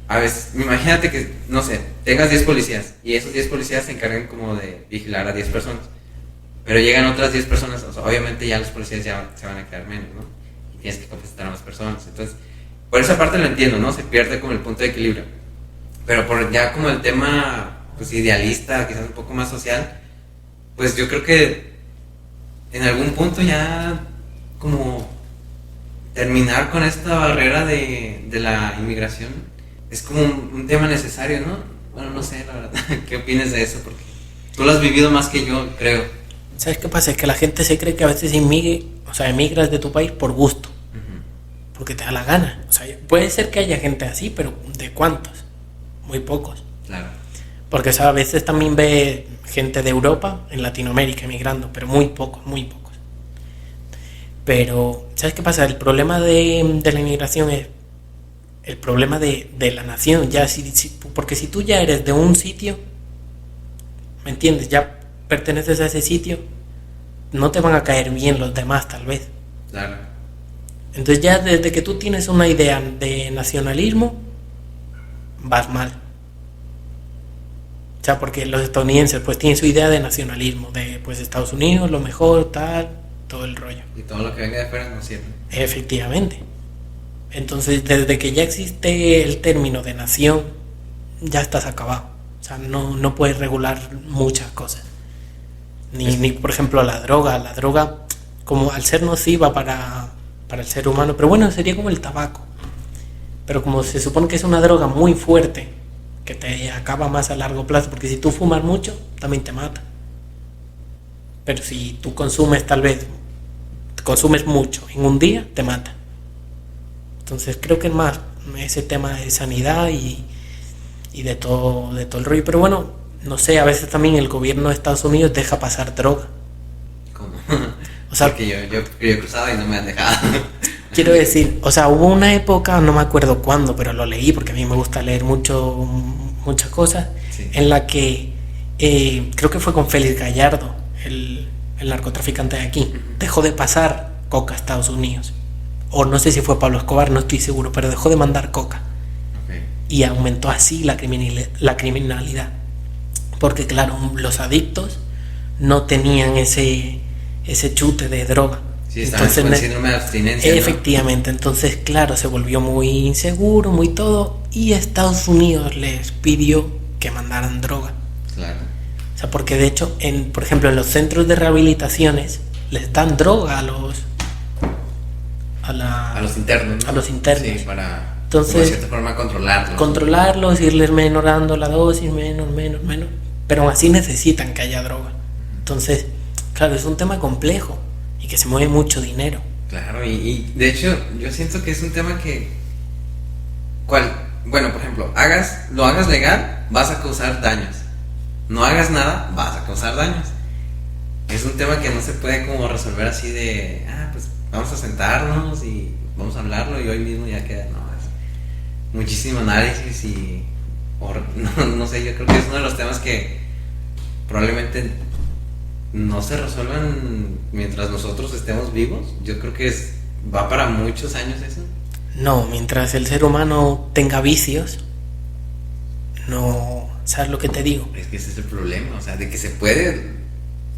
a veces, imagínate que, no sé, tengas 10 policías y esos 10 policías se encargan como de vigilar a 10 personas, pero llegan otras 10 personas, o sea, obviamente ya los policías ya se van a quedar menos, ¿no? Tienes que capacitar a más personas. Entonces, por esa parte lo entiendo, ¿no? Se pierde como el punto de equilibrio. Pero por ya como el tema, pues idealista, quizás un poco más social, pues yo creo que en algún punto ya como terminar con esta barrera de la inmigración es como un tema necesario, ¿no? Bueno, no sé, la verdad, ¿qué opinas de eso? Porque tú lo has vivido más que yo, creo. ¿Sabes qué pasa? Es que la gente se cree que a veces emigras de tu país por gusto, porque te da la gana. O sea, puede ser que haya gente así, pero ¿de cuántos? Muy pocos. Claro. Porque, o sea, a veces también ve gente de Europa en Latinoamérica emigrando, pero muy pocos, muy pocos. Pero, ¿sabes qué pasa? El problema de la inmigración es el problema de la nación. Ya porque si tú ya eres de un sitio, ¿me entiendes? Ya perteneces a ese sitio, no te van a caer bien los demás, tal vez. Claro. Entonces ya desde que tú tienes una idea de nacionalismo, vas mal. O sea, porque los estadounidenses pues tienen su idea de nacionalismo, de pues Estados Unidos, lo mejor, tal, todo el rollo. Y todo lo que venga de afuera no sirve. Efectivamente. Entonces, desde que ya existe el término de nación, ya estás acabado. O sea, no puedes regular muchas cosas. Ni por ejemplo, la droga, como al ser nociva para el ser humano, pero bueno, sería como el tabaco. Pero como se supone que es una droga muy fuerte, que te acaba más a largo plazo, porque si tú fumas mucho, también te mata. Pero si tú consumes mucho en un día, te mata. Entonces creo que es más ese tema de sanidad y de todo el rollo. Pero bueno, no sé, a veces también el gobierno de Estados Unidos deja pasar droga. ¿Cómo? O sea, porque yo he cruzado y no me han dejado. Quiero decir, o sea, hubo una época, no me acuerdo cuándo, pero lo leí porque a mí me gusta leer muchas cosas, sí, en la que creo que fue con Félix Gallardo, el narcotraficante de aquí, dejó de pasar coca a Estados Unidos. O no sé si fue Pablo Escobar, no estoy seguro, pero dejó de mandar coca. Okay. Y aumentó así la criminalidad. Porque claro, los adictos no tenían ese chute de droga. Sí, entonces, con síndrome de abstinencia. Efectivamente, ¿no? Entonces claro, se volvió muy inseguro, muy todo, y Estados Unidos les pidió que mandaran droga. Claro. O sea, porque de hecho, por ejemplo, en los centros de rehabilitaciones les dan droga a los internos, ¿no? A los internos. Sí, para, entonces, de cierta forma, controlarlos, irles menorando la dosis, menos, pero aún así necesitan que haya droga. Entonces, claro, es un tema complejo y que se mueve mucho dinero. Claro, y de hecho yo siento que es un tema que bueno, por ejemplo, lo hagas legal, vas a causar daños. No hagas nada, vas a causar daños. Es un tema que no se puede como resolver así de, pues vamos a sentarnos y vamos a hablarlo y hoy mismo ya queda, no, es muchísimo análisis y, no sé, yo creo que es uno de los temas que probablemente no se resuelvan mientras nosotros estemos vivos. Yo creo que va para muchos años eso. No, mientras el ser humano tenga vicios, no, ¿sabes lo que te digo? Es que ese es el problema, o sea, de que se puede,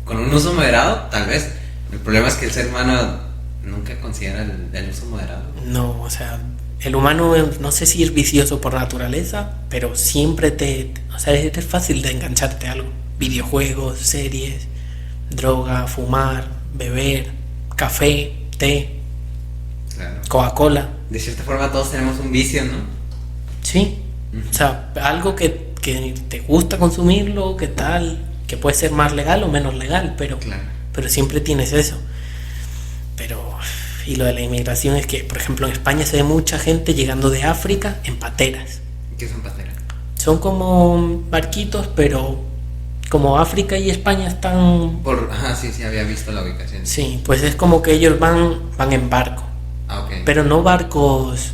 con un uso moderado, tal vez. El problema es que el ser humano nunca considera el uso moderado. No, o sea, el humano, no sé si es vicioso por naturaleza, pero siempre o sea, es fácil de engancharte a algo. Videojuegos, series, droga, fumar, beber, café, té, Claro. Coca-Cola. De cierta forma todos tenemos un vicio, ¿no? Sí, o sea, algo que te gusta consumirlo, que tal, que puede ser más legal o menos legal, pero siempre tienes eso. Y lo de la inmigración es que, por ejemplo, en España se ve mucha gente llegando de África en pateras. ¿Qué son pateras? Son como barquitos, pero como África y España están... Sí, había visto la ubicación. Sí, pues es como que ellos van en barco. Okay. Pero no barcos...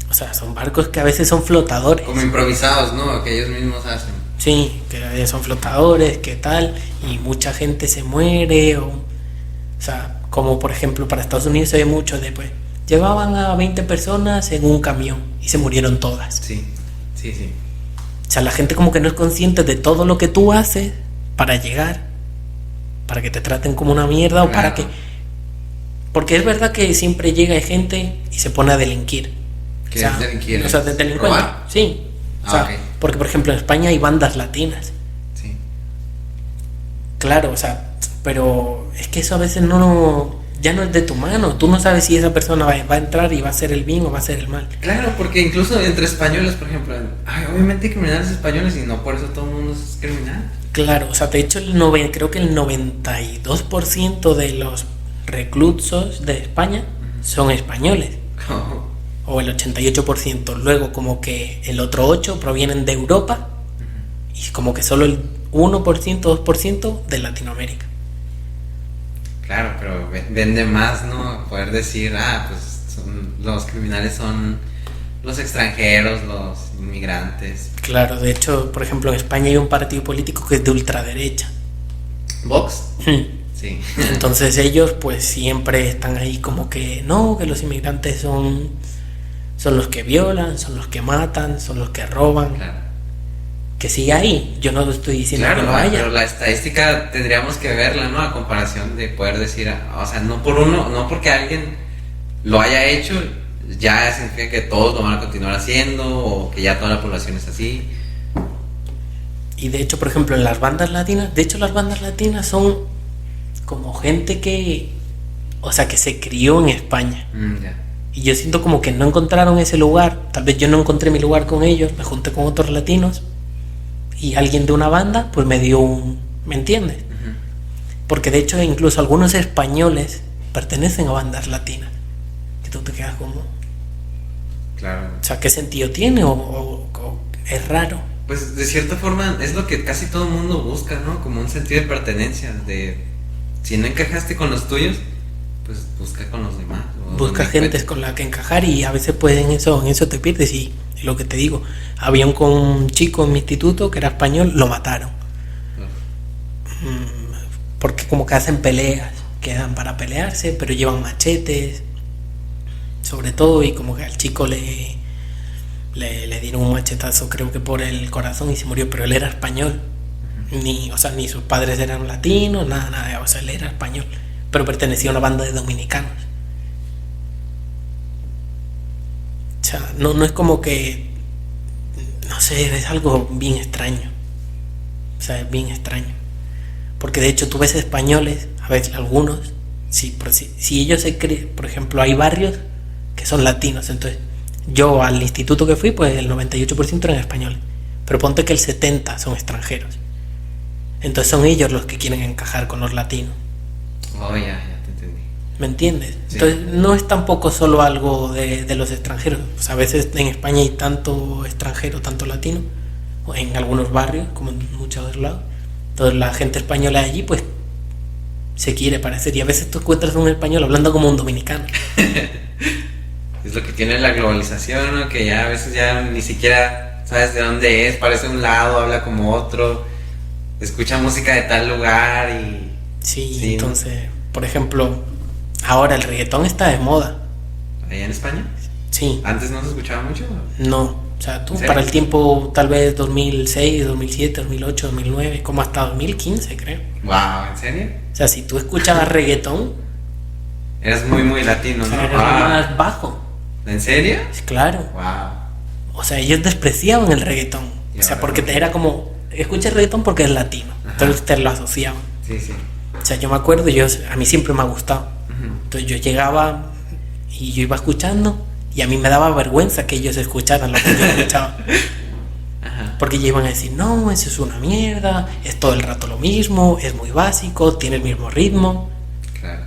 O sea, son barcos que a veces son flotadores. Como improvisados, ¿no? Que ellos mismos hacen. Sí, que a veces son flotadores, que tal, y mucha gente se muere, o sea, como por ejemplo para Estados Unidos se ve mucho de, pues, llevaban a 20 personas en un camión y se murieron todas. Sí. O sea, la gente como que no es consciente de todo lo que tú haces para llegar, para que te traten como una mierda o para que... Porque es verdad que siempre llega gente y se pone a delinquir. ¿Qué es delinquir? O sea, de delincuente. ¿Robar? Sí. O sea, okay. Porque por ejemplo en España hay bandas latinas. Sí. Claro, o sea, pero es que eso a veces ya no es de tu mano. Tú no sabes si esa persona va a entrar y va a hacer el bien o va a hacer el mal. Claro, porque incluso entre españoles, por ejemplo, obviamente hay criminales españoles y no por eso todo el mundo es criminal. Claro, o sea, de hecho creo que el 92% de los reclusos de España son españoles. O el 88%. Luego como que el otro 8% provienen de Europa y como que solo el 1%, 2% de Latinoamérica. Claro, pero vende más, ¿no? Poder decir, pues los criminales son los extranjeros, los inmigrantes. Claro, de hecho, por ejemplo, en España hay un partido político que es de ultraderecha. ¿Vox? Sí. Entonces ellos pues siempre están ahí como que no, que los inmigrantes son los que violan, son los que matan, son los que roban. Claro. Que sigue ahí, yo no estoy diciendo que no haya. Pero la estadística tendríamos que verla, ¿no? A comparación de poder decir, o sea, no porque alguien lo haya hecho, ya significa que todos lo van a continuar haciendo o que ya toda la población es así. Y de hecho, por ejemplo, en las bandas latinas, las bandas latinas son como gente que se crió en España. Ya. Y yo siento como que no encontraron ese lugar. Tal vez yo no encontré mi lugar con ellos, me junté con otros latinos y alguien de una banda pues me dio ¿me entiendes? Uh-huh. Porque de hecho incluso algunos españoles pertenecen a bandas latinas. Que tú te quedas como... Claro. O sea, ¿qué sentido tiene? O es raro. Pues de cierta forma es lo que casi todo el mundo busca, ¿no? Como un sentido de pertenencia, de si no encajaste con los tuyos, pues busca con los demás. Busca gente con la que encajar y a veces pues en eso te pierdes y lo que te digo, había un chico en mi instituto que era español, lo mataron. Porque como que hacen peleas, quedan para pelearse, pero llevan machetes, sobre todo, y como que al chico le dieron un machetazo, creo que por el corazón, y se murió, pero él era español. Ni sus padres eran latinos, nada, o sea, él era español, pero pertenecía a una banda de dominicanos. O sea, no es como que, no sé, es algo bien extraño. O sea, es bien extraño. Porque de hecho tú ves españoles, a veces algunos, si ellos se creen, por ejemplo, hay barrios que son latinos, entonces yo al instituto que fui, pues el 98% eran españoles, pero ponte que el 70% son extranjeros. Entonces son ellos los que quieren encajar con los latinos. Oh, ya te entendí. ¿Me entiendes? Sí. Entonces no es tampoco solo algo de los extranjeros. Pues a veces en España hay tanto extranjero, tanto latino, o en algunos barrios, como en muchos lados. Entonces la gente española de allí pues se quiere parecer. Y a veces tú encuentras a un español hablando como un dominicano. Es lo que tiene la globalización, ¿no? Que ya a veces ya ni siquiera sabes de dónde es, parece un lado, habla como otro, escucha música de tal lugar y... Sí, entonces, por ejemplo, ahora el reggaetón está de moda. ¿Allá en España? Sí. ¿Antes no se escuchaba mucho? No, o sea, tú ¿En serio? para el tiempo tal vez 2006, 2007, 2008, 2009, como hasta 2015 creo. Wow, ¿en serio? O sea, si tú escuchabas reggaetón, Eras muy, muy latino, o ¿no? sea, era lo más bajo. ¿En serio? Claro. Wow. O sea, ellos despreciaban el reggaetón. Y O sea, ahora porque no. era como, escucha el reggaetón porque es latino. Ajá. Entonces te lo asociaban. Sí, sí. O sea, yo me acuerdo, a mí siempre me ha gustado. Ujú. Entonces yo llegaba y yo iba escuchando y a mí me daba vergüenza que ellos escucharan lo que yo escuchaba. Ajá. Porque ellos iban a decir, no, eso es una mierda, es todo el rato lo mismo, es muy básico, tiene el mismo ritmo. Claro.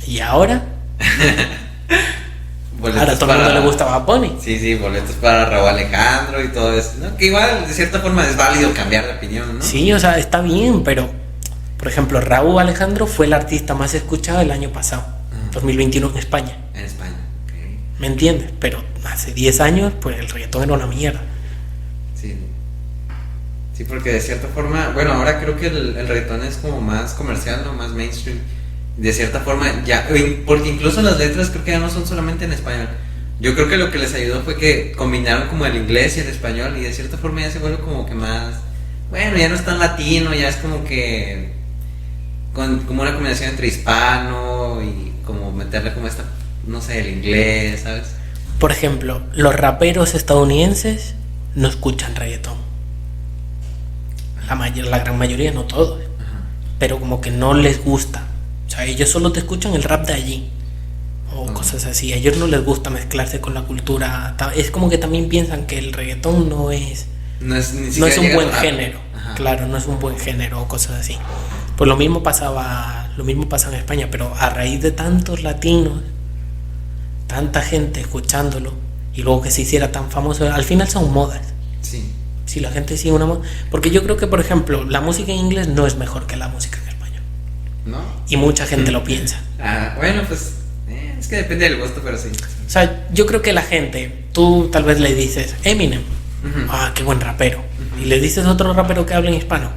Y ahora, Boletos ahora a todo el mundo para- le gustaba Bunny. Sí, sí, boletos para Raúl Alejandro y todo eso, ¿no? Que igual, de cierta forma, es válido cambiar de opinión, ¿no? Sí, o sea, está bien, pero, por ejemplo, Raúl Alejandro fue el artista más escuchado el año pasado, 2021 en España. En España, ok. ¿Me entiendes? Pero hace 10 años, pues el reggaetón era una mierda. Sí. Sí, porque de cierta forma, bueno, ahora creo que el reggaetón es como más comercial, ¿no? Más mainstream. De cierta forma, ya, porque incluso las letras creo que ya no son solamente en español. Yo creo que lo que les ayudó fue que combinaron como el inglés y el español y de cierta forma ya se vuelve como que más, bueno, ya no es tan latino, ya es como que como una combinación entre hispano y como meterle como esta, no sé, el inglés, ¿sabes? Por ejemplo, los raperos estadounidenses no escuchan reggaetón. La gran mayoría, no todos. Ajá. Pero como que no les gusta. O sea, ellos solo te escuchan el rap de allí. O Ujú. cosas así. A ellos no les gusta mezclarse con la cultura. Es como que también piensan que el reggaetón no es No es, ni no siquiera es un llega buen a rap. género. Ajá. Claro, no es un buen género o cosas así. Pues lo mismo pasa en España, pero a raíz de tantos latinos, tanta gente escuchándolo, y luego que se hiciera tan famoso, al final son modas. Sí. Si la gente sigue una moda. Porque yo creo que, por ejemplo, la música en inglés no es mejor que la música en español. ¿No? Y mucha gente lo piensa. Ah, bueno, pues es que depende del gusto, pero sí. O sea, yo creo que la gente, tú tal vez le dices Eminem, Ujú. ah, qué buen rapero. Y le dices otro rapero que habla en hispano,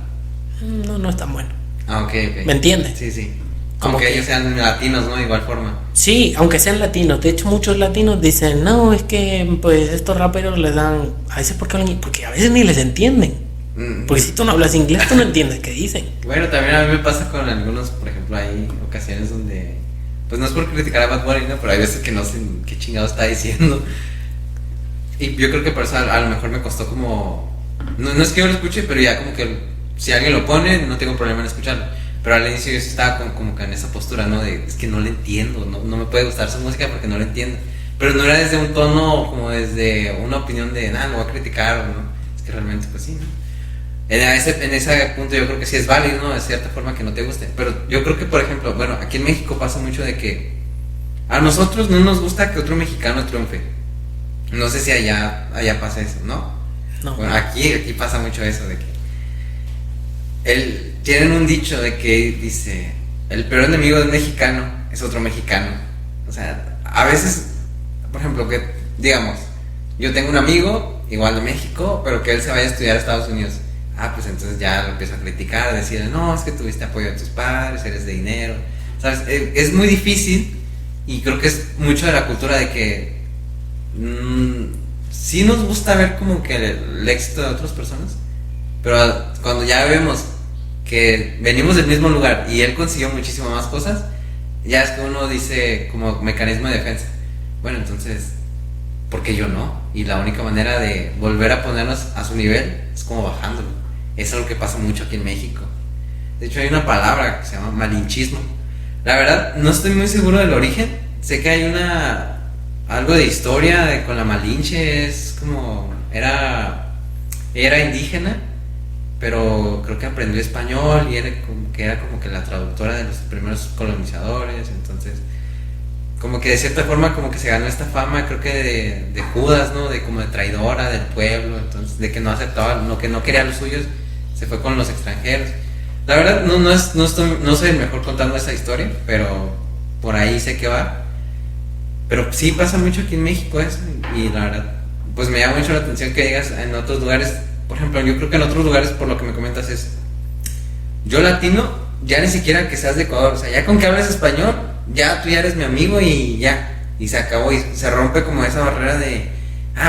no, no es tan bueno. Ah, ok, ok. ¿Me entiendes? Sí, sí. Como Aunque que- ellos sean latinos, ¿no? De igual forma. Sí, aunque sean latinos. De hecho, muchos latinos dicen, no, es que pues estos raperos les dan, a veces porque hablan, porque a veces ni les entienden. Mm, Porque si tú no hablas inglés, tú no entiendes qué dicen. Bueno, también a mí me pasa con algunos, por ejemplo, hay ocasiones donde, pues no es por criticar a Bad Bunny, ¿no? Pero hay veces que no sé qué chingado está diciendo. Y yo creo que por eso a lo mejor me costó como, no es que yo lo escuche, pero ya como que si alguien lo pone, no tengo problema en escucharlo. Pero al inicio yo sí estaba como que en esa postura, ¿no? De, es que no le entiendo, no me puede gustar su música porque no le entiendo. Pero no era desde un tono, como desde una opinión de, nada, lo voy a criticar, ¿no? Es que realmente, pues sí, ¿no? En ese punto yo creo que sí es válido, ¿no? De cierta forma que no te guste. Pero yo creo que, por ejemplo, bueno, aquí en México pasa mucho de que a nosotros no nos gusta que otro mexicano triunfe. No sé si allá pasa eso, ¿no? No. Bueno, aquí pasa mucho eso de que tienen un dicho de que dice, el peor enemigo de un mexicano es otro mexicano. O sea, a veces, por ejemplo, que digamos, yo tengo un amigo igual de México, pero que él se vaya a estudiar a Estados Unidos. Ah, pues entonces ya lo empiezo a criticar, a decirle, no, es que tuviste apoyo de tus padres, eres de dinero. ¿Sabes? Es muy difícil y creo que es mucho de la cultura de que sí nos gusta ver como que el éxito de otras personas, pero cuando ya vemos que venimos del mismo lugar y él consiguió muchísimas más cosas, ya es que uno dice como mecanismo de defensa, bueno, entonces, ¿por qué yo no? Y la única manera de volver a ponernos a su nivel es como bajándolo. Es algo que pasa mucho aquí en México. De hecho hay una palabra que se llama malinchismo. La verdad no estoy muy seguro del origen. Sé que hay algo de historia con la Malinche, es como era indígena, pero creo que aprendió español y era como que la traductora de los primeros colonizadores, entonces como que de cierta forma como que se ganó esta fama, creo que de Judas, ¿no? De como de traidora del pueblo, entonces de que no aceptaba, que no quería a los suyos, se fue con los extranjeros. La verdad no soy el mejor contando esa historia, pero por ahí sé que va. Pero sí pasa mucho aquí en México eso, y la verdad pues me llama mucho la atención que digas en otros lugares. Por ejemplo, yo creo que en otros lugares, por lo que me comentas, es yo latino, ya ni siquiera que seas de Ecuador, o sea, ya con que hables español, ya tú ya eres mi amigo y ya, y se acabó, y se rompe como esa barrera de,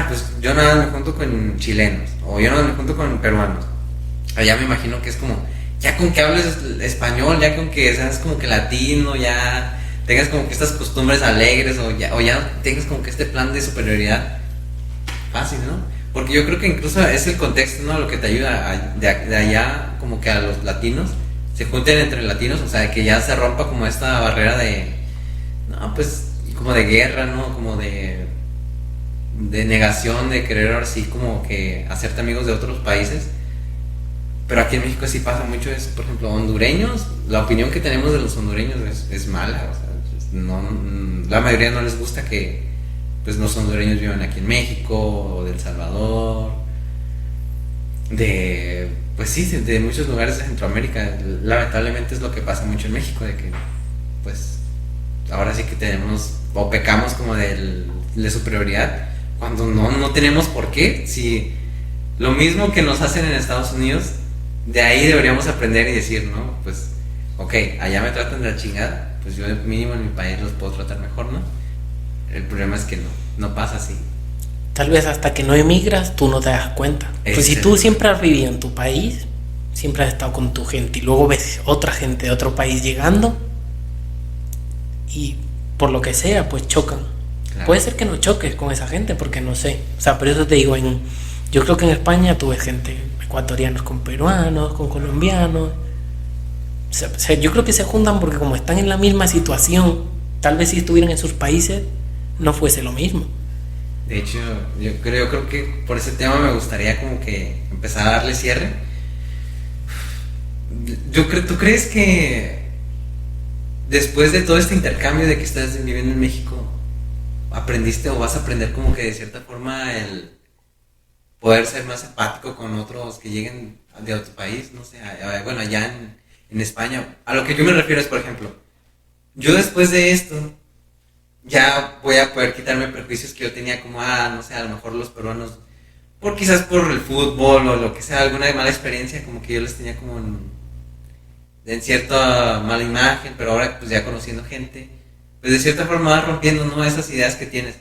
pues yo nada me junto con chilenos, o yo nada me junto con peruanos. Allá me imagino que es como, ya con que hables español, ya con que seas como que latino, ya tengas como que estas costumbres alegres, o ya tengas como que este plan de superioridad, fácil, ¿no? Porque yo creo que incluso es el contexto, ¿no? Lo que te ayuda de allá, como que a los latinos se junten entre latinos, o sea, que ya se rompa como esta barrera de, no, pues, como de guerra, ¿no? Como de negación, de querer ahora sí como que hacerte amigos de otros países. Pero aquí en México sí pasa mucho, es, por ejemplo, hondureños, la opinión que tenemos de los hondureños es mala, o sea, no, la mayoría no les gusta que pues los hondureños vivan aquí en México, o de El Salvador, pues sí, de muchos lugares de Centroamérica. Lamentablemente es lo que pasa mucho en México, de que pues ahora sí que tenemos, o pecamos como de superioridad, cuando no tenemos por qué. Si lo mismo que nos hacen en Estados Unidos, de ahí deberíamos aprender y decir, ¿no? Pues, ok, allá me tratan de la chingada, pues yo mínimo en mi país los puedo tratar mejor, ¿no? El problema es que no pasa así. Tal vez hasta que no emigras tú no te das cuenta. Pues si tú siempre has vivido en tu país, siempre has estado con tu gente, y luego ves otra gente de otro país llegando y por lo que sea pues chocan. Claro. Puede ser que no choques con esa gente porque no sé, o sea, por eso te digo, yo creo que en España tú ves gente, ecuatorianos con peruanos, con colombianos, o sea, yo creo que se juntan porque como están en la misma situación, tal vez si estuvieran en sus países no fuese lo mismo. De hecho, yo creo que por ese tema me gustaría como que empezar a darle cierre. ¿Tú crees que después de todo este intercambio de que estás viviendo en México, aprendiste o vas a aprender como que de cierta forma el poder ser más empático con otros que lleguen de otro país? No sé, bueno, allá en España. A lo que yo me refiero es, por ejemplo, yo después de esto ya voy a poder quitarme prejuicios que yo tenía como, no sé, a lo mejor los peruanos, quizás por el fútbol o lo que sea, alguna mala experiencia, como que yo les tenía como en cierta mala imagen, pero ahora pues ya conociendo gente, pues de cierta forma vas rompiendo, ¿no? Esas ideas que tienes.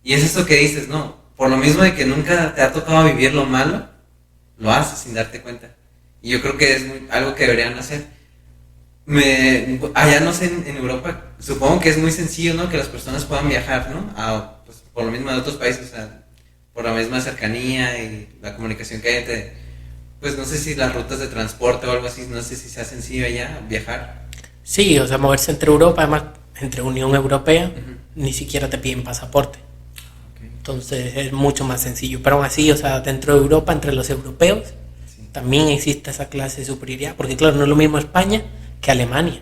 Y es eso que dices, ¿no? Por lo mismo de que nunca te ha tocado vivir lo malo, lo haces sin darte cuenta. Y yo creo que es algo que deberían hacer. Allá no sé, en Europa supongo que es muy sencillo, ¿no? Que las personas puedan viajar, ¿no? Pues, por lo mismo de otros países, o sea, por la misma cercanía y la comunicación que hay entre, pues no sé si las rutas de transporte o algo así, no sé si sea sencillo allá viajar. Sí, o sea, moverse entre Europa, además entre Unión Europea, ni siquiera te piden pasaporte. Okay. Entonces es mucho más sencillo, pero aún así, o sea, dentro de Europa, entre los europeos, sí, también existe esa clase de superioridad, porque claro, no es lo mismo España que Alemania,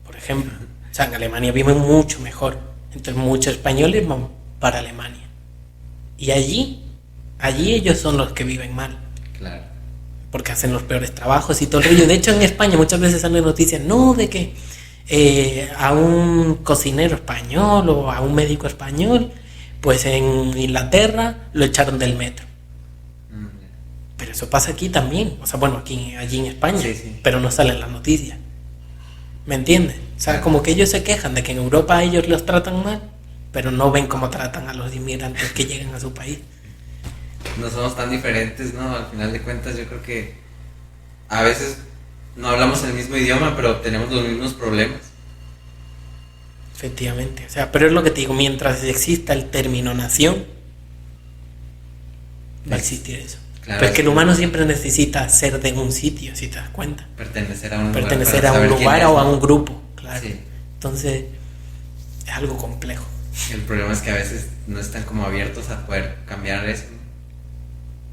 por ejemplo. O sea, en Alemania viven mucho mejor, entonces muchos españoles van para Alemania y allí ellos son los que viven mal, claro, porque hacen los peores trabajos y todo el rollo. De hecho, en España muchas veces salen noticias, no, de que a un cocinero español o a un médico español, pues en Inglaterra lo echaron del metro. Pero eso pasa aquí también, o sea, bueno, allí en España, sí. Pero no sale en las noticias. ¿Me entiendes? O sea, como que ellos se quejan de que en Europa ellos los tratan mal, pero no ven cómo tratan a los inmigrantes que llegan a su país. No somos tan diferentes, ¿no? Al final de cuentas yo creo que a veces no hablamos el mismo idioma, pero tenemos los mismos problemas. Efectivamente, o sea, pero es lo que te digo, mientras exista el término nación, va a existir eso. Claro, pero es que el humano siempre necesita ser de un sitio, si te das cuenta. Pertenecer a un lugar o a un grupo, claro. Sí. Entonces, es algo complejo. El problema es que a veces no están como abiertos a poder cambiar eso.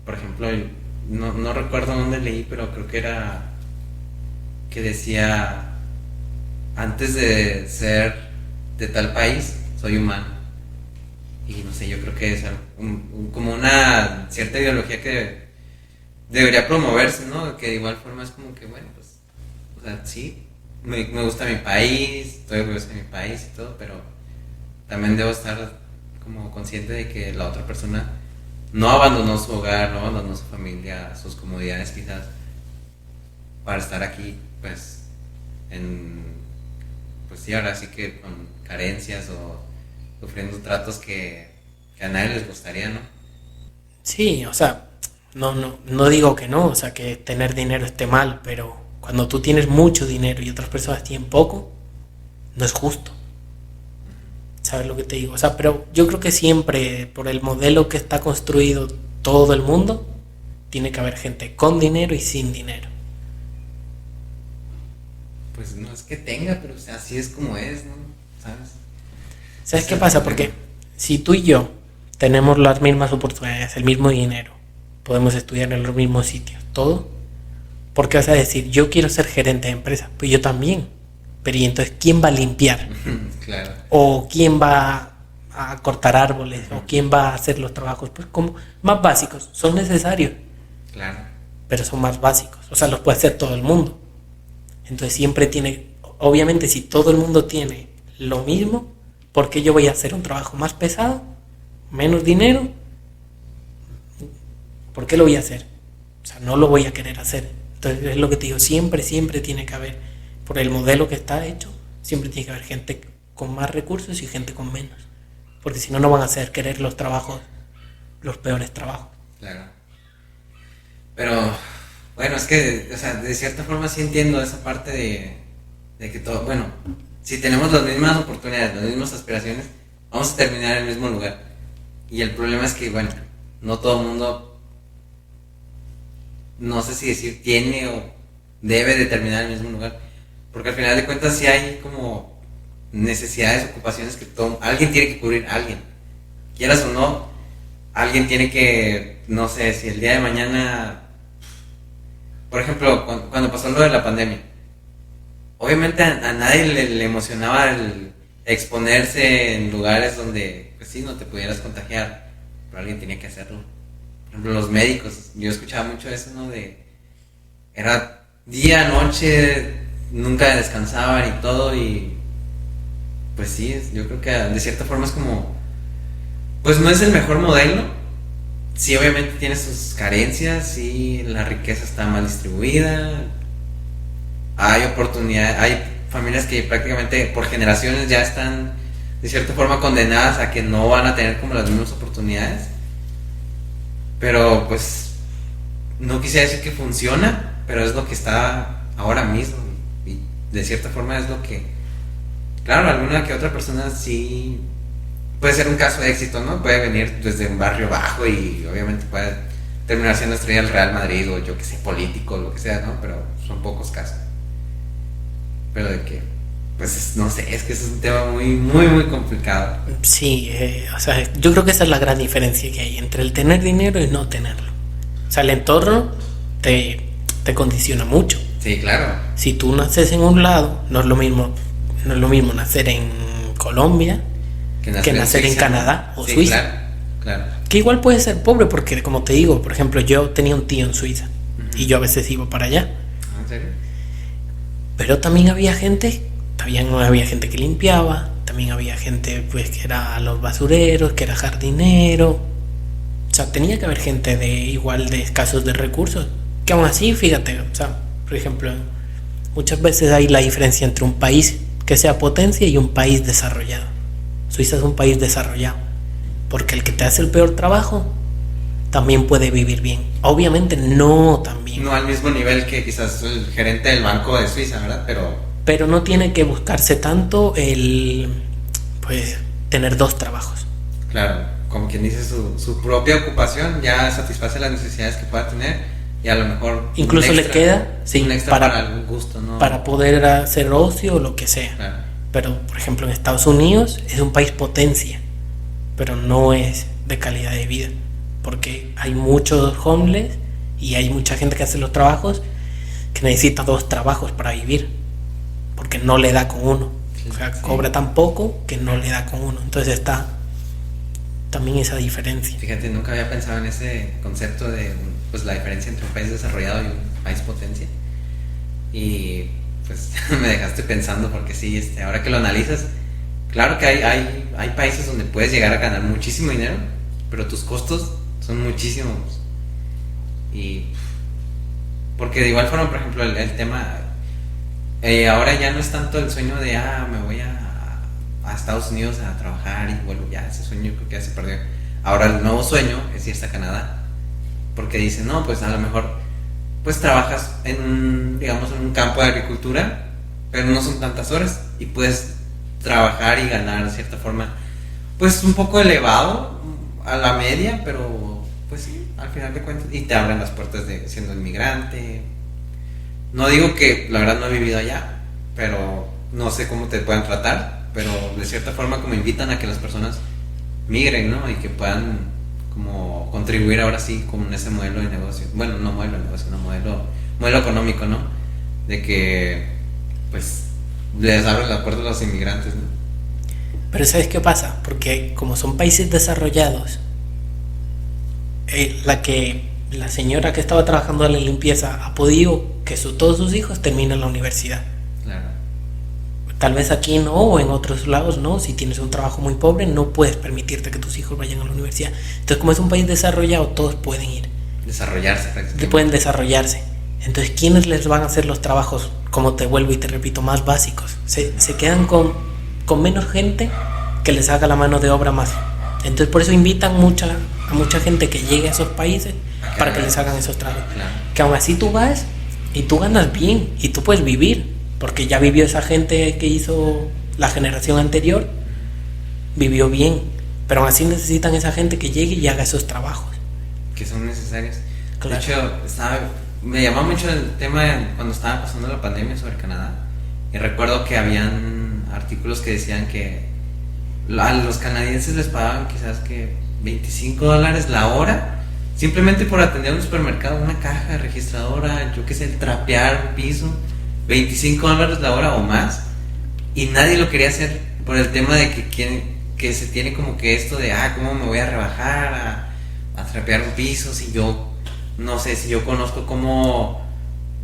Por ejemplo, no recuerdo dónde leí, pero creo que era que decía, antes de ser de tal país, soy humano. Y no sé, yo creo que es como una cierta ideología que debería promoverse, ¿no? Que de igual forma es como que, bueno, pues, o sea, sí, me gusta mi país, estoy orgulloso de mi país y todo, pero también debo estar como consciente de que la otra persona no abandonó su hogar, no abandonó su familia, sus comodidades quizás, para estar aquí, pues, pues sí, ahora sí que con carencias o sufriendo tratos que a nadie les gustaría, ¿no? Sí, o sea, no digo que no, o sea, que tener dinero esté mal, pero cuando tú tienes mucho dinero y otras personas tienen poco, no es justo. ¿Sabes lo que te digo? O sea, pero yo creo que siempre, por el modelo que está construido todo el mundo, tiene que haber gente con dinero y sin dinero. Pues no es que tenga, pero o sea, así es como es, ¿no? ¿Sabes? ¿Sabes qué pasa? Porque si tú y yo tenemos las mismas oportunidades, el mismo dinero, podemos estudiar en los mismos sitios, todo, ¿por qué vas a decir, yo quiero ser gerente de empresa? Pues yo también. Pero ¿y entonces quién va a limpiar? Claro. ¿O quién va a cortar árboles? ¿O quién va a hacer los trabajos? Pues como más básicos, son necesarios. Claro. Pero son más básicos, o sea, los puede hacer todo el mundo. Entonces siempre tiene, obviamente si todo el mundo tiene lo mismo, ¿por qué yo voy a hacer un trabajo más pesado, menos dinero? ¿Por qué lo voy a hacer? O sea, no lo voy a querer hacer. Entonces es lo que te digo, siempre tiene que haber, por el modelo que está hecho, siempre tiene que haber gente con más recursos y gente con menos. Porque si no, no van a hacer querer los trabajos, los peores trabajos. Claro. Pero, bueno, es que, o sea, de cierta forma sí entiendo esa parte de que todo, bueno, si tenemos las mismas oportunidades, las mismas aspiraciones, vamos a terminar en el mismo lugar. Y el problema es que, bueno, no todo el mundo, no sé si decir tiene o debe de terminar en el mismo lugar. Porque al final de cuentas sí hay como necesidades, ocupaciones que alguien tiene que cubrir, alguien. Quieras o no, alguien tiene que, no sé, si el día de mañana, por ejemplo, cuando pasó lo de la pandemia, obviamente a nadie le emocionaba el exponerse en lugares donde, pues sí, no te pudieras contagiar, pero alguien tenía que hacerlo. Por ejemplo, los médicos, yo escuchaba mucho eso, ¿no? Era día, noche, nunca descansaban y todo, y pues sí, yo creo que de cierta forma es como, pues no es el mejor modelo. Sí, obviamente tiene sus carencias, sí, la riqueza está mal distribuida, hay oportunidades, hay familias que prácticamente por generaciones ya están de cierta forma condenadas a que no van a tener como las mismas oportunidades, pero pues no quisiera decir que funciona, pero es lo que está ahora mismo y de cierta forma es lo que, claro, alguna que otra persona sí puede ser un caso de éxito, ¿no? Puede venir desde un barrio bajo y obviamente puede terminar siendo estrella del Real Madrid o yo que sé, político, lo que sea, ¿no? Pero son pocos casos. Pero de que, pues no sé, es que ese es un tema muy complicado. Sí, o sea, yo creo que esa es la gran diferencia que hay entre el tener dinero y no tenerlo. O sea, el entorno te condiciona mucho. Sí, claro. Si tú naces en un lado, no es lo mismo nacer en Colombia que nacer en Suiza, Canadá ¿no? o Sí, Suiza. Claro, claro. Que igual puede ser pobre porque, como te digo, por ejemplo, yo tenía un tío en Suiza y yo a veces iba para allá. ¿En serio? Pero también había gente que limpiaba, también había gente pues que era los basureros, que era jardinero. O sea, tenía que haber gente de igual de escasos de recursos. Que aún así, fíjate, o sea, por ejemplo, muchas veces hay la diferencia entre un país que sea potencia y un país desarrollado. Suiza es un país desarrollado, porque el que te hace el peor trabajo también puede vivir bien. Obviamente no tan bien. No al mismo nivel que quizás el gerente del Banco de Suiza, ¿verdad? Pero no tiene que buscarse tanto pues, tener dos trabajos. Claro, como quien dice, su propia ocupación ya satisface las necesidades que pueda tener y a lo mejor incluso extra, le queda, sí, un extra para algún gusto, ¿no? Para poder hacer ocio o lo que sea. Claro. Pero, por ejemplo, en Estados Unidos es un país potencia, pero no es de calidad de vida, porque hay muchos homeless y hay mucha gente que hace los trabajos que necesita 2 trabajos para vivir, porque no le da con uno. O sea, cobra tan poco que no le da con uno. Entonces está también esa diferencia. Fíjate, nunca había pensado en ese concepto de pues la diferencia entre un país desarrollado y un país potencia. Y pues me dejaste pensando porque sí, ahora que lo analizas, claro que hay países donde puedes llegar a ganar muchísimo dinero, pero tus costos son muchísimos. Y porque de igual forma, por ejemplo, el tema, ahora ya no es tanto el sueño de, me voy a Estados Unidos a trabajar y vuelvo, ya ese sueño creo que ya se perdió. Ahora el nuevo sueño es irse a Canadá, porque dicen, no, pues a lo mejor pues trabajas en un campo de agricultura, pero no son tantas horas y puedes trabajar y ganar de cierta forma pues un poco elevado a la media, pero pues sí, al final de cuentas, y te abren las puertas de siendo inmigrante. No digo que la verdad no he vivido allá, pero no sé cómo te puedan tratar, pero de cierta forma como invitan a que las personas migren, ¿no? Y que puedan como contribuir ahora sí con ese modelo de negocio. Bueno, no modelo de negocio, no modelo económico, ¿no? De que pues les abren la puerta a los inmigrantes, ¿no? Pero ¿sabes qué pasa? Porque como son países desarrollados, la señora que estaba trabajando en la limpieza ha podido que todos sus hijos terminen la universidad. Claro. Tal vez aquí no, o en otros lados no. Si tienes un trabajo muy pobre, no puedes permitirte que tus hijos vayan a la universidad. Entonces, como es un país desarrollado, todos pueden ir. Desarrollarse prácticamente. Pueden desarrollarse. Entonces, ¿quiénes les van a hacer los trabajos, como te vuelvo y te repito, más básicos? Se quedan con menos gente que les haga la mano de obra más. Entonces, por eso invitan a mucha gente que llegue a esos países para que les hagan esos trabajos. Claro. Que aún así tú vas y tú ganas bien y tú puedes vivir, porque ya vivió esa gente que hizo la generación anterior, vivió bien, pero aún así necesitan esa gente que llegue y haga esos trabajos que son necesarios. Claro. De hecho, me llamó mucho el tema cuando estaba pasando la pandemia sobre Canadá, y recuerdo que habían artículos que decían que a los canadienses les pagaban quizás que $25 la hora simplemente por atender un supermercado, una caja registradora, yo qué sé, trapear un piso, $25 la hora o más, y nadie lo quería hacer por el tema de que se tiene como que esto de cómo me voy a rebajar a trapear un piso si yo no sé, si yo conozco cómo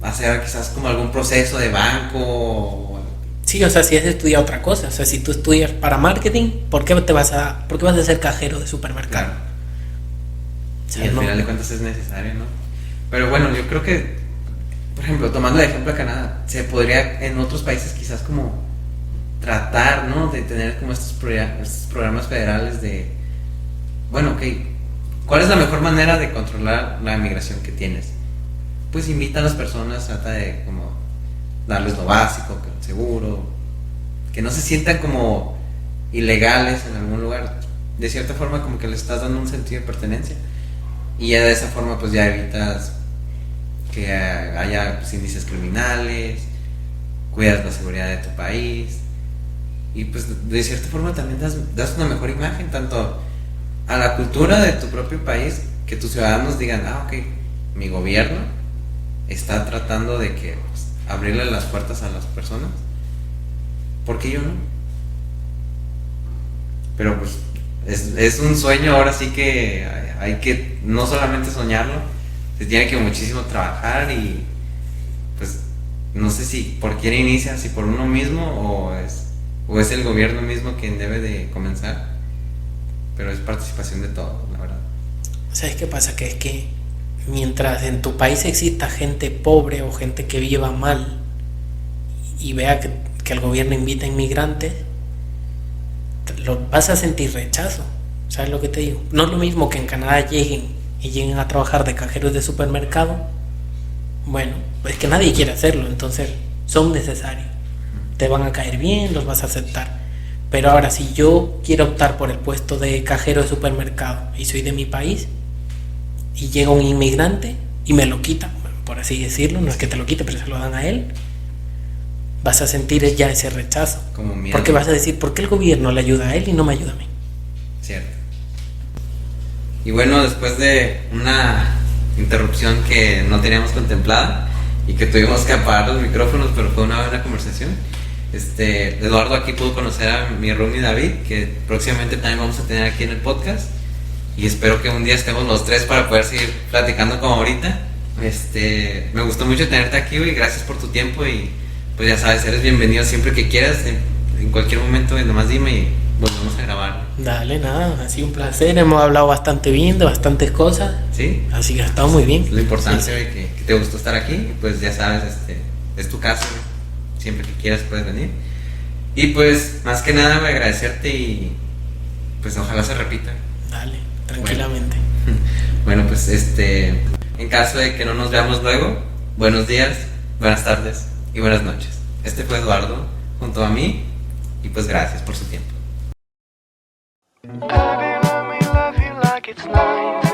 hacer quizás como algún proceso de banco. Sí, o sea, si has estudiado otra cosa, o sea, si tú estudias para marketing, ¿por qué vas a ser cajero de supermercado? Claro. O sea, Y al final de cuentas es necesario, ¿no? Pero bueno, yo creo que, por ejemplo, tomando el ejemplo de Canadá, se podría en otros países quizás como tratar, ¿no? De tener como estos programas federales de, bueno, ok, ¿cuál es la mejor manera de controlar la migración que tienes? Pues invita a las personas, trata de como darles lo básico, el seguro, que no se sientan como ilegales en algún lugar. De cierta forma como que les estás dando un sentido de pertenencia. Y ya de esa forma pues ya evitas que haya pues, índices criminales, cuidas la seguridad de tu país y pues de cierta forma también das una mejor imagen tanto a la cultura de tu propio país, que tus ciudadanos digan, ok, mi gobierno está tratando de que pues, abrirle las puertas a las personas, ¿por qué yo no? Pero pues es un sueño, ahora sí que hay que no solamente soñarlo, se tiene que muchísimo trabajar y pues no sé si por quién inicia, si por uno mismo o es el gobierno mismo quien debe de comenzar, pero es participación de todos, la verdad. ¿Sabes qué pasa? Que es que mientras en tu país exista gente pobre o gente que viva mal y vea que el gobierno invita a inmigrantes, vas a sentir rechazo. ¿Sabes lo que te digo? No es lo mismo que en Canadá lleguen a trabajar de cajeros de supermercado. Bueno, es que nadie quiere hacerlo, entonces son necesarios. Te van a caer bien, los vas a aceptar. Pero ahora, si yo quiero optar por el puesto de cajero de supermercado y soy de mi país y llega un inmigrante y me lo quita, por así decirlo, no es que te lo quite, pero se lo dan a él, vas a sentir ya ese rechazo. Como miedo. Porque vas a decir, ¿por qué el gobierno le ayuda a él y no me ayuda a mí? Cierto. Y bueno, después de una interrupción que no teníamos contemplada y que tuvimos que apagar los micrófonos, pero fue una buena conversación. Eduardo aquí pudo conocer a mi roomie David, que próximamente también vamos a tener aquí en el podcast, y espero que un día estemos los tres para poder seguir platicando como ahorita. Me gustó mucho tenerte aquí, y gracias por tu tiempo, y pues ya sabes, eres bienvenido siempre que quieras, en cualquier momento, nomás dime y volvemos a grabar. Dale, nada, ha sido un placer, hemos hablado bastante bien de bastantes cosas. Sí, así que ha estado muy bien. Lo importante Sí. es que te gustó estar aquí, y pues ya sabes, es tu casa, siempre que quieras puedes venir. Y pues, más que nada, voy a agradecerte y pues ojalá se repita. Dale, tranquilamente. Bueno, pues en caso de que no nos veamos luego, buenos días, buenas tardes y buenas noches. Este fue Eduardo junto a mí, y pues gracias por su tiempo. Baby, let me love you like it's 9